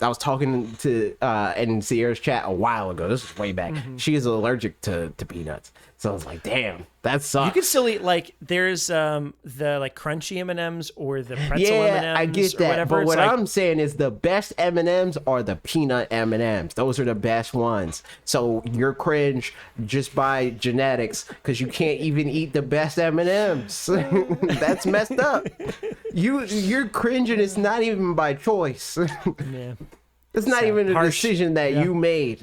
was talking to in Sierra's chat a while ago, this was way back. She is allergic to peanuts, so I was like, damn, that sucks. You can still eat like there's the like crunchy M&Ms or the pretzel Yeah, M&Ms I get or that. whatever. But It's what like, I'm saying is the best M&Ms are the peanut M&Ms. Those are the best ones. So you're cringe just by genetics because you can't even eat the best M&Ms. That's messed up. You're cringe and it's not even by choice. yeah. It's not Sad. even a Harsh. decision that you made.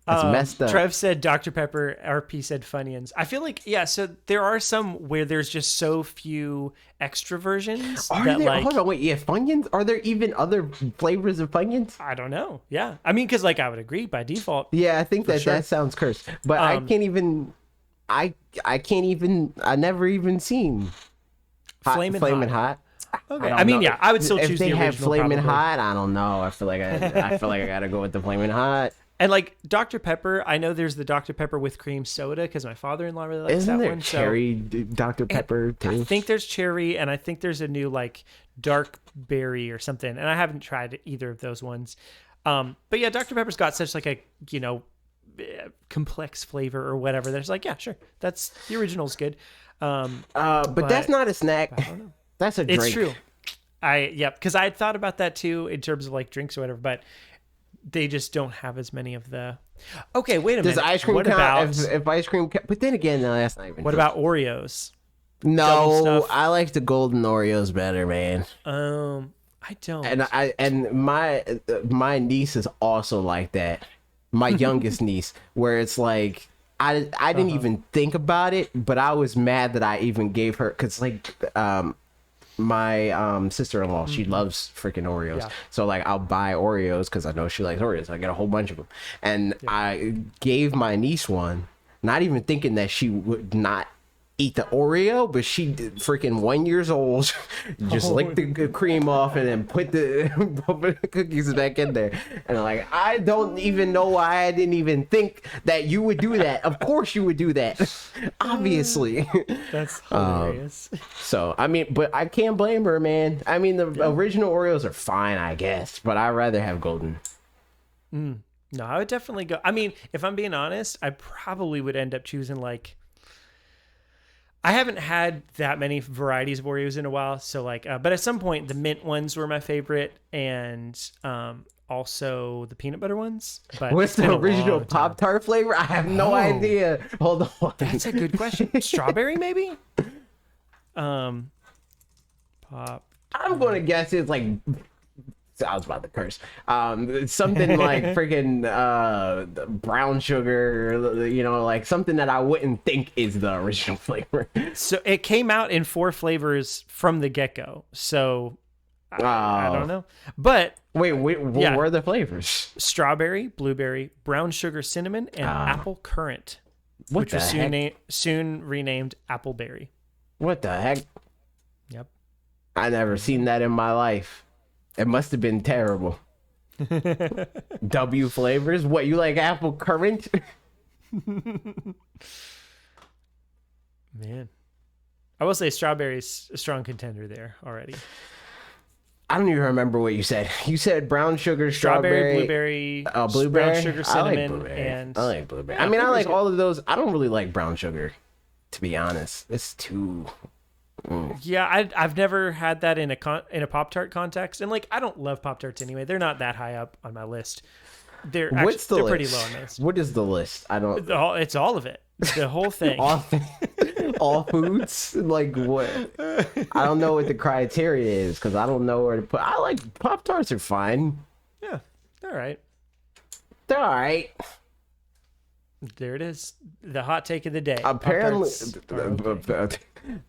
That's messed up. Trev said Dr. Pepper. RP said Funyuns. I feel like, yeah, so there are some where there's just so few extra versions Are that there? like, Hold on, wait. Yeah, Funyuns. Are there even other flavors of Funyuns? I don't know. Yeah. I mean, because like I would agree by default. Yeah, I think that sure. that sounds cursed. But I can't even. I can't even. I never even seen Flamin' hot. Okay. don't I mean, know. yeah, I would still if choose they the have original. flaming probably. hot. I don't know. I feel like I gotta go with the flaming hot. And like Dr. Pepper, I know there's the Dr. Pepper with cream soda because my father-in-law really likes Isn't that there one. cherry Dr Pepper I too? think there's cherry, and I think there's a new like dark berry or something. And I haven't tried either of those ones. But yeah, Dr. Pepper's got such like a complex flavor or whatever. There's like, yeah, sure, that's the original's good. But that's not a snack. I don't know. That's a drink. It's true. Because I had thought about that too in terms of like drinks or whatever, but they just don't have as many of the. Okay, wait a Does minute. ice cream What count? about If ice cream, but then again, no, that's not even. what true. about Oreos? Double No, stuff. I like the golden Oreos better, man. I don't. And my niece is also like that. My youngest niece, where it's like I didn't even think about it, but I was mad that I even gave her, because like my sister-in-law, she loves freaking Oreos. Yeah. So like I'll buy Oreos because I know she likes Oreos. I get a whole bunch of them, and I gave my niece one, not even thinking that she would not eat the Oreo, but she did, freaking 1 year old, just licked the cream off and then put the cookies back in there. And I'm like, I don't even know why I didn't even think that you would do that. Of course you would do that. Obviously. That's hilarious. So, I mean, but I can't blame her, man. I mean, the original Oreos are fine, I guess, but I'd rather have golden. No, I would definitely go. I mean, if I'm being honest, I probably would end up choosing like. I haven't had that many varieties of Oreos in a while, so like, but at some point the mint ones were my favorite, and also the peanut butter ones. But What's it's been the a original long time. Pop-Tart flavor? I have no idea. Hold on. That's a good question. Strawberry, maybe. Pop. I'm gonna guess it's like, I was about to curse. Something like freaking brown sugar, you know, like something that I wouldn't think is the original flavor. So it came out in 4 flavors from the get-go. So I don't know. But Wait, what were the flavors? strawberry, blueberry, brown sugar cinnamon, and apple currant, What which the was heck? soon renamed appleberry. What the heck? Yep. I never seen that in my life. It must have been terrible. W flavors? What, you like apple currant? Man. I will say strawberry's a strong contender there already. I don't even remember what you said. You said brown sugar, Strawberry, strawberry, blueberry, blueberry. brown sugar, I like cinnamon, blueberry. and I like blueberry. Yeah, I mean, I blueberry's like all of those. I don't really like brown sugar, to be honest. It's too. yeah, I've never had that in a Pop-Tart context, and like I don't love Pop-Tarts anyway. They're not that high up on my list. They're What's the they're list? pretty low on this. What is the list? I don't. It's all of it, the whole thing. all foods? Like what? I don't know what the criteria is because I don't know where to put. I like Pop-Tarts are fine. Yeah, all right. They're all right. There it is, the hot take of the day. Apparently, Pop-Tarts are okay.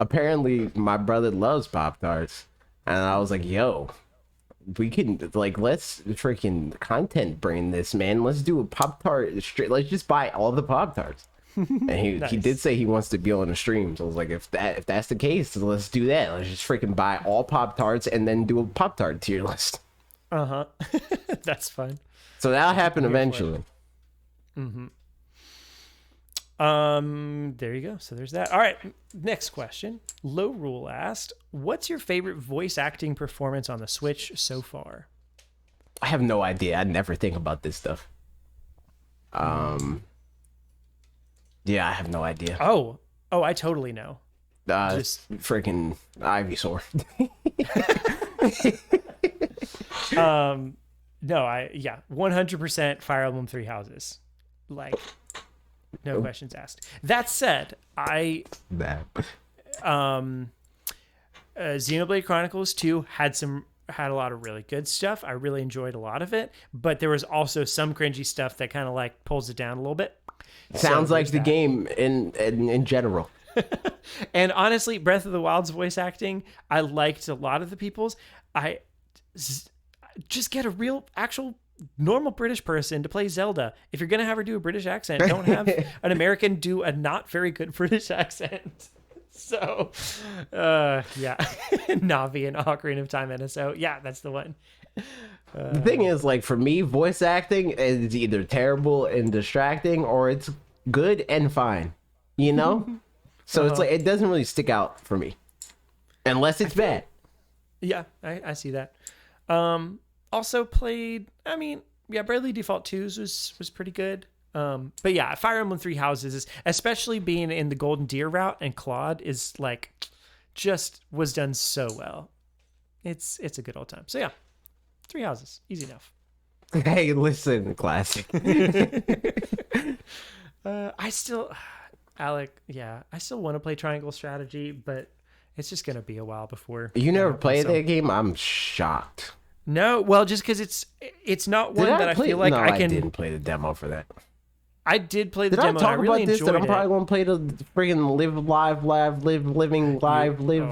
apparently, my brother loves Pop-Tarts, and I was like, "Yo, we can like let's freaking content bring this, man. Let's do a Pop-Tart straight. Let's just buy all the Pop-Tarts." And he Nice. did say he wants to be on the stream. So I was like, if that's the case, let's do that. Let's just freaking buy all Pop-Tarts and then do a Pop-Tart tier list. That's fun. So that'll happen eventually. There you go. So there's that. All right. Next question. Low Rule asked, "What's your favorite voice acting performance on the Switch so far?" I have no idea. I never think about this stuff. Yeah, I have no idea. Oh, I totally know. Just freaking Ivysaur. No, 100% Fire Emblem 3 Houses. Like, no questions asked. That said, That. Xenoblade Chronicles 2 had a lot of really good stuff. I really enjoyed a lot of it, but there was also some cringy stuff that kind of like pulls it down a little bit. Sounds So like there's the that. game in general. And honestly, Breath of the Wild's voice acting, I liked a lot of the people's. Just get a real, actual, normal British person to play Zelda. If you're gonna have her do a British accent, don't have an American do a not very good British accent. So, yeah, Navi and Ocarina of Time NSO. Yeah, that's the one. The thing is, like, for me, voice acting is either terrible and distracting or it's good and fine, you know? So it's like, it doesn't really stick out for me. Unless it's bad. Yeah, I see that. Also played, I mean, yeah, Bravely Default 2's was pretty good. But yeah, Fire Emblem 3 Houses is, especially being in the Golden Deer route, and Claude is like, just was done so well. It's a good old time. So yeah, 3 Houses, easy enough. Hey, listen, classic. I still, Alec, I still want to play Triangle Strategy, but it's just gonna be a while before. You never happens, played so. that game? I'm shocked. No, well, just because it's not one that I feel like no, I can. I didn't play the demo for that. I did play the Did demo. I talk and I really about this? enjoyed That I'm probably it. gonna play the friggin'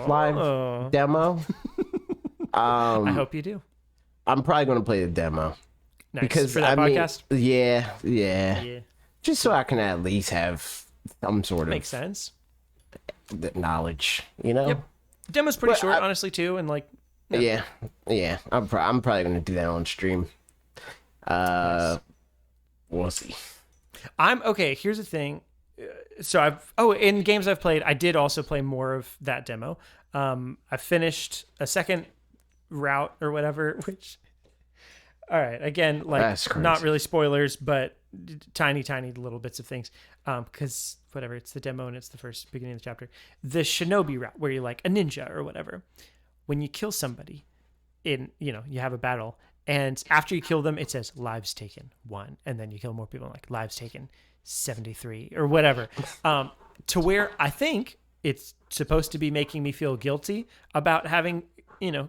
live demo. I hope you do. I'm probably gonna play the demo Nice. because For that podcast. Yeah. Just so I can at least have some sort of Makes sense. knowledge, you know. Yep. The demo's pretty But short, honestly, too, and like. Yeah. I'm probably gonna do that on stream. Nice. We'll see. I'm okay. Here's the thing. So in games I've played, I did also play more of that demo. I finished a second route or whatever, which, all right, again, like not really spoilers, but tiny little bits of things. Because whatever, it's the demo and it's the first beginning of the chapter. The shinobi route where you're like a ninja or whatever. When you kill somebody you have a battle, and after you kill them, it says lives taken 1, and then you kill more people, like lives taken 73 or whatever. To where I think it's supposed to be making me feel guilty about having,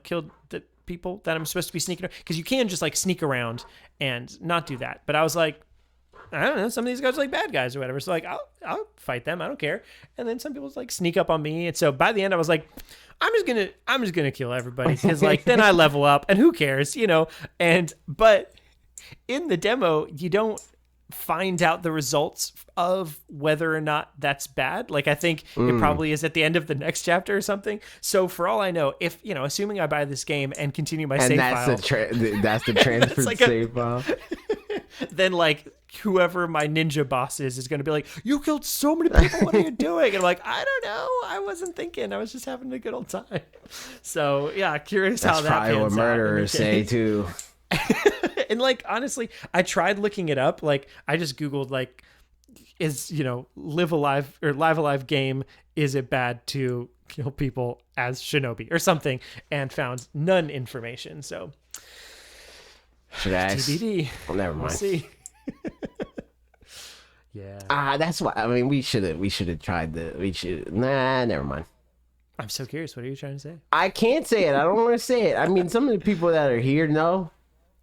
killed the people that I'm supposed to be sneaking around. Because you can just like sneak around and not do that. But I was like, I don't know, some of these guys are like bad guys or whatever. So like, I'll fight them. I don't care. And then some people like sneak up on me. And so by the end, I was like, I'm just gonna kill everybody because like then I level up and who cares, but in the demo you don't find out the results of whether or not that's bad. Like I think it probably is at the end of the next chapter or something. So for all I know, if assuming I buy this game and continue my save file, that's the transfer like save file. Then like whoever my ninja boss is going to be like, you killed so many people, what are you doing? And I'm like, I don't know, I wasn't thinking, I was just having a good old time. So yeah, curious how that pans out. That's probably what murderers say too. And like honestly, I tried looking it up. Like I just Googled like, is live alive game, is it bad to kill people as shinobi or something, and found none information. So should I ask? TBD. Well, never mind. We'll see. Yeah. That's why. I mean, we should have tried never mind. I'm so curious. What are you trying to say? I can't say it. I don't want to say it. I mean, some of the people that are here know,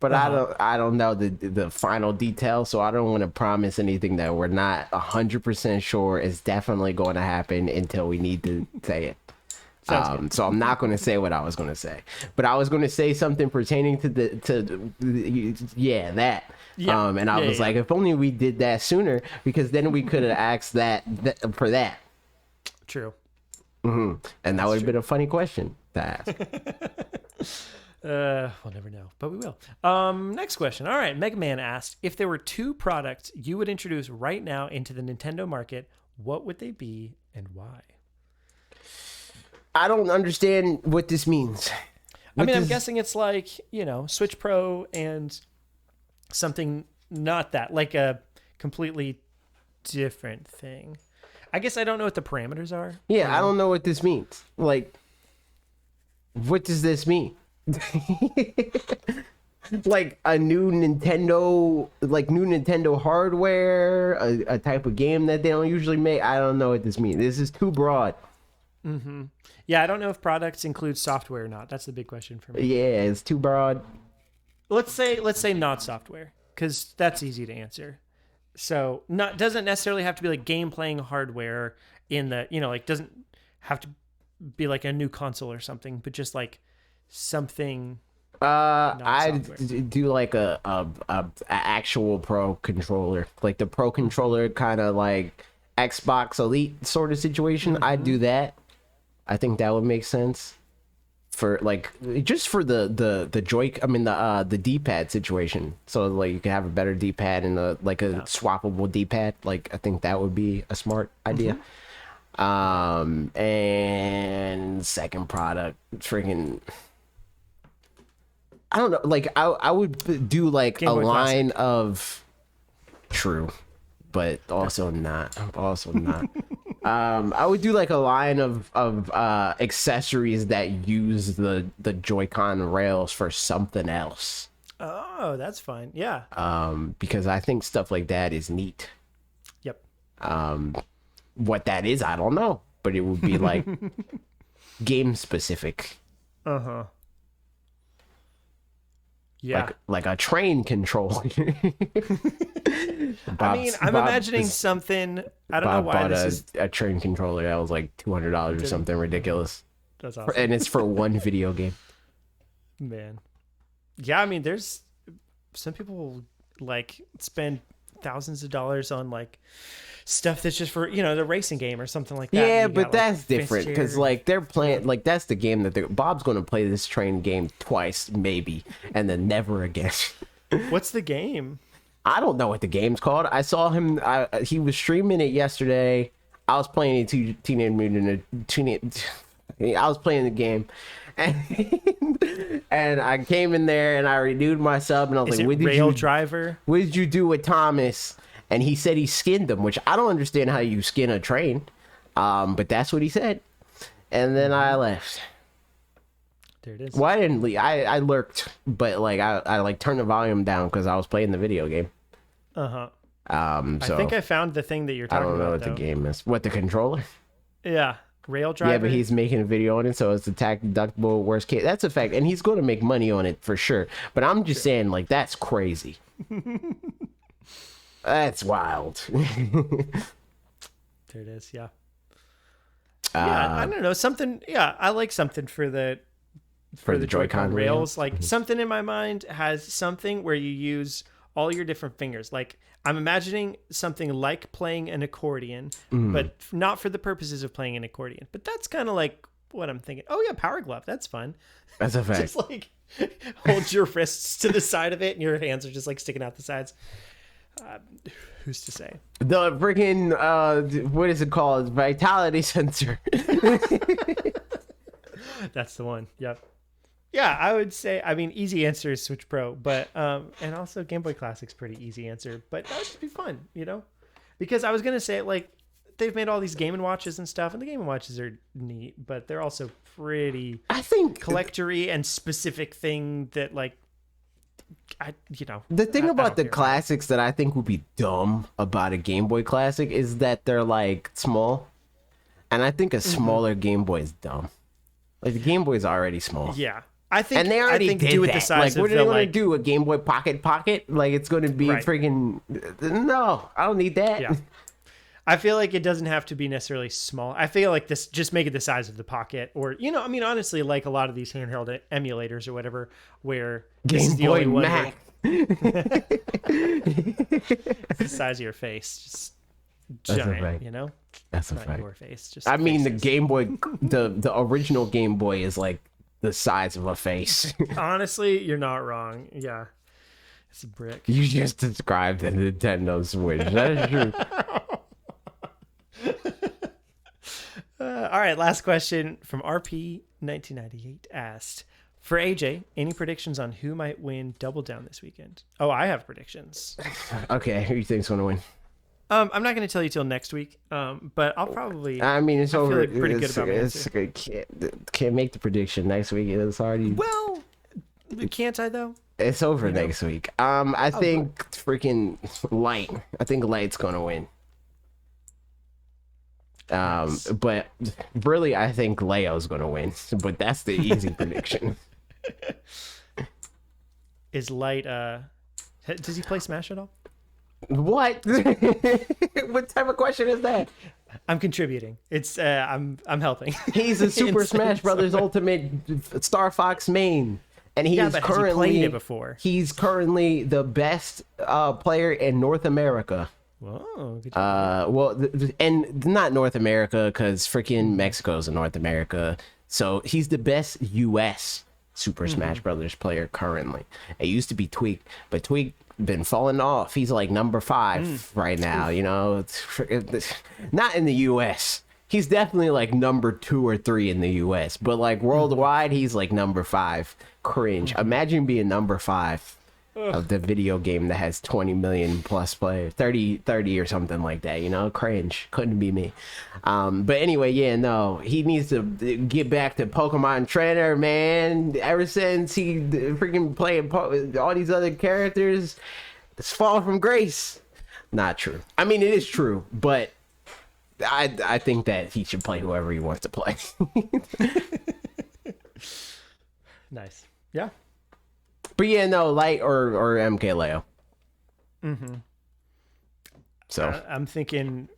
but I don't know the final details, so I don't want to promise anything that we're not 100% sure is definitely going to happen until we need to say it. So I'm not going to say what I was going to say, but I was going to say something pertaining to that. Yeah. And I was like, if only we did that sooner, because then we could have asked that for that. True. Mm-hmm. And that would have been a funny question to ask. We'll never know, but we will. Next question. All right. Mega Man asked, if there were 2 products you would introduce right now into the Nintendo market, what would they be and why? I don't understand what this means. I'm guessing it's like, Switch Pro and something not that, like a completely different thing. I guess I don't know what the parameters are. Yeah, I don't know what this means. Like, what does this mean? Like a new Nintendo hardware, a type of game that they don't usually make. I don't know what this means. This is too broad. Mm-hmm. Yeah, I don't know if products include software or not. That's the big question for me. Yeah, it's too broad. Let's say not software, because that's easy to answer. So doesn't necessarily have to be like game playing hardware in the like doesn't have to be like a new console or something, but just like something. I do like a actual Pro controller, like the Pro controller kind of like Xbox Elite sort of situation. Mm-hmm. I'd do that. I think that would make sense for like just for the D-pad situation. So like you can have a better D-pad and a swappable D-pad. Like I think that would be a smart idea. Mm-hmm. And second product, freaking, I don't know. Like I would do like a line of true, but also not. I would do like a line of accessories that use the Joy-Con rails for something else. Oh, that's fine. Yeah. Because I think stuff like that is neat. Yep. What that is, I don't know, but it would be like game specific. Uh-huh. Yeah. Like a train controller. I mean, I'm imagining something. I don't know why bought this is. a train controller that was like $200 or something ridiculous. That's awesome. And it's for one video game. Man. Yeah, I mean, there's some people like spend thousands of dollars on like stuff that's just for, the racing game or something like that. Yeah, You but got, that's like, different fist because chair. like they're playing like that's the game that Bob's going to play this train game twice maybe and then never again. What's the game? I don't know what the game's called. I saw him. He was streaming it yesterday. I was playing Teenage Mutant. I was playing the game, and I came in there and I renewed my sub and I was Is like, it "What did Rail you Driver? What did you do with Thomas?" And he said he skinned him, which I don't understand how you skin a train, but that's what he said. And then I left. There it is. Well, I didn't leave. I lurked, but like I like turned the volume down because I was playing the video game. Uh-huh. So I think I found the thing that you're I talking don't know about, what the game is. What, the controller? Yeah. Rail Driver. Yeah, but he's making a video on it, so it's a tax deductible worst case. That's a fact, and he's going to make money on it for sure. But I'm just saying, like, that's crazy. That's wild. There it is. Yeah. Yeah, I don't know, something. Yeah, I like something for the Joy-Con rails. Like something in my mind has something where you use all your different fingers. Like I'm imagining something like playing an accordion, but not for the purposes of playing an accordion. But that's kind of like what I'm thinking. Oh yeah, Power Glove. That's fun. That's a fact. Just like hold your wrists to the side of it, and your hands are just like sticking out the sides. Who's to say? The freaking what is it called? Vitality sensor. That's the one. Yep. Yeah, I would say. I mean, easy answer is Switch Pro, but and also Game Boy Classic's pretty easy answer. But that would just be fun, because I was gonna say like they've made all these Game and Watches and stuff, and the Game and Watches are neat, but they're also pretty I think collectory and specific thing that like the thing I about don't the care. classics that I think would be dumb about a Game Boy Classic is that they're like small, and I think a smaller Game Boy is dumb. Like the Game Boy is already small. Yeah, I think. And they already I think did do it that. the size Like, what of are they the gonna like. do? A Game Boy Pocket? Like, it's gonna be Right. freaking. No, I don't need that. Yeah. I feel like it doesn't have to be necessarily small. I feel like this just make it the size of the Pocket, or I mean, honestly, like a lot of these handheld emulators or whatever, where this Game is the Boy only one where Mac. it's the size of your face, just That's a giant, fact. That's a not fact. your face. Just I mean, the faces. Game Boy, the original Game Boy is like the size of a face. Honestly, you're not wrong. Yeah, it's a brick. You just described the Nintendo Switch. That is true. All right, last question from RP1998 asked, for AJ, any predictions on who might win Double Down this weekend? Oh, I have predictions. Okay, who do you think's gonna win? I'm not going to tell you till next week, but I'll probably. I mean, it's I feel over. like pretty good about my answer. Can't make the prediction next week. It's already. Well, can't I though? It's over next week. I think freaking Light. I think Light's gonna win. Nice. But really, I think Leo's gonna win. But that's the easy prediction. Is Light? Does he play Smash at all? What? What type of question is that? I'm contributing. It's I'm helping. He's a Super Smash Brothers Ultimate Star Fox main, and he is but has he currently played it before? He's currently the best player in North America. Whoa, good job. Well, and not North America because freaking Mexico's in North America. So he's the best U.S. Super Smash Brothers player currently. It used to be Tweak, but Tweak been falling off. He's like number 5 right now. It's not in the U.S. He's definitely like number 2 or 3 in the U.S. But like worldwide, he's like number 5. Cringe. Imagine being number 5 of the video game that has 20 million plus players, 30 or something like that, you know. Cringe. Couldn't be me. But anyway, yeah, no, he needs to get back to Pokemon trainer, man. Ever since he freaking playing all these other characters, it's fall from grace. Not true. I mean, it is true, but I think that he should play whoever he wants to play. Nice. Yeah. But yeah, no, Light or MKLeo. Mm-hmm. So I'm thinking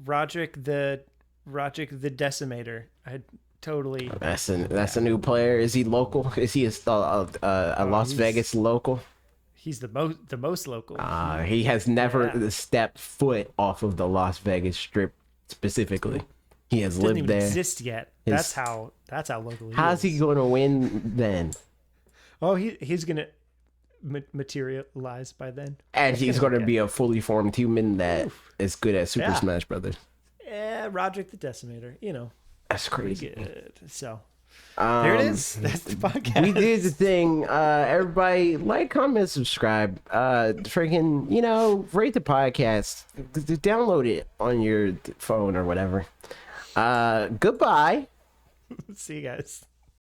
Roderick the Decimator. I totally. That's a new player. Is he local? Is he a Las Vegas local? He's the most local. He has never stepped foot off of the Las Vegas Strip specifically. He has Doesn't lived even there. exist yet. That's how local he How's is. he going to win then? Oh, he's gonna materialize by then. And he's going to be a fully formed human that is good at Super Smash Brothers. Yeah, Roderick the Decimator. You know, That's crazy. good. So there it is. That's the podcast. We did the thing. Everybody like, comment, subscribe. Freaking, you know, rate the podcast. Download it on your phone or whatever. Goodbye. See you guys.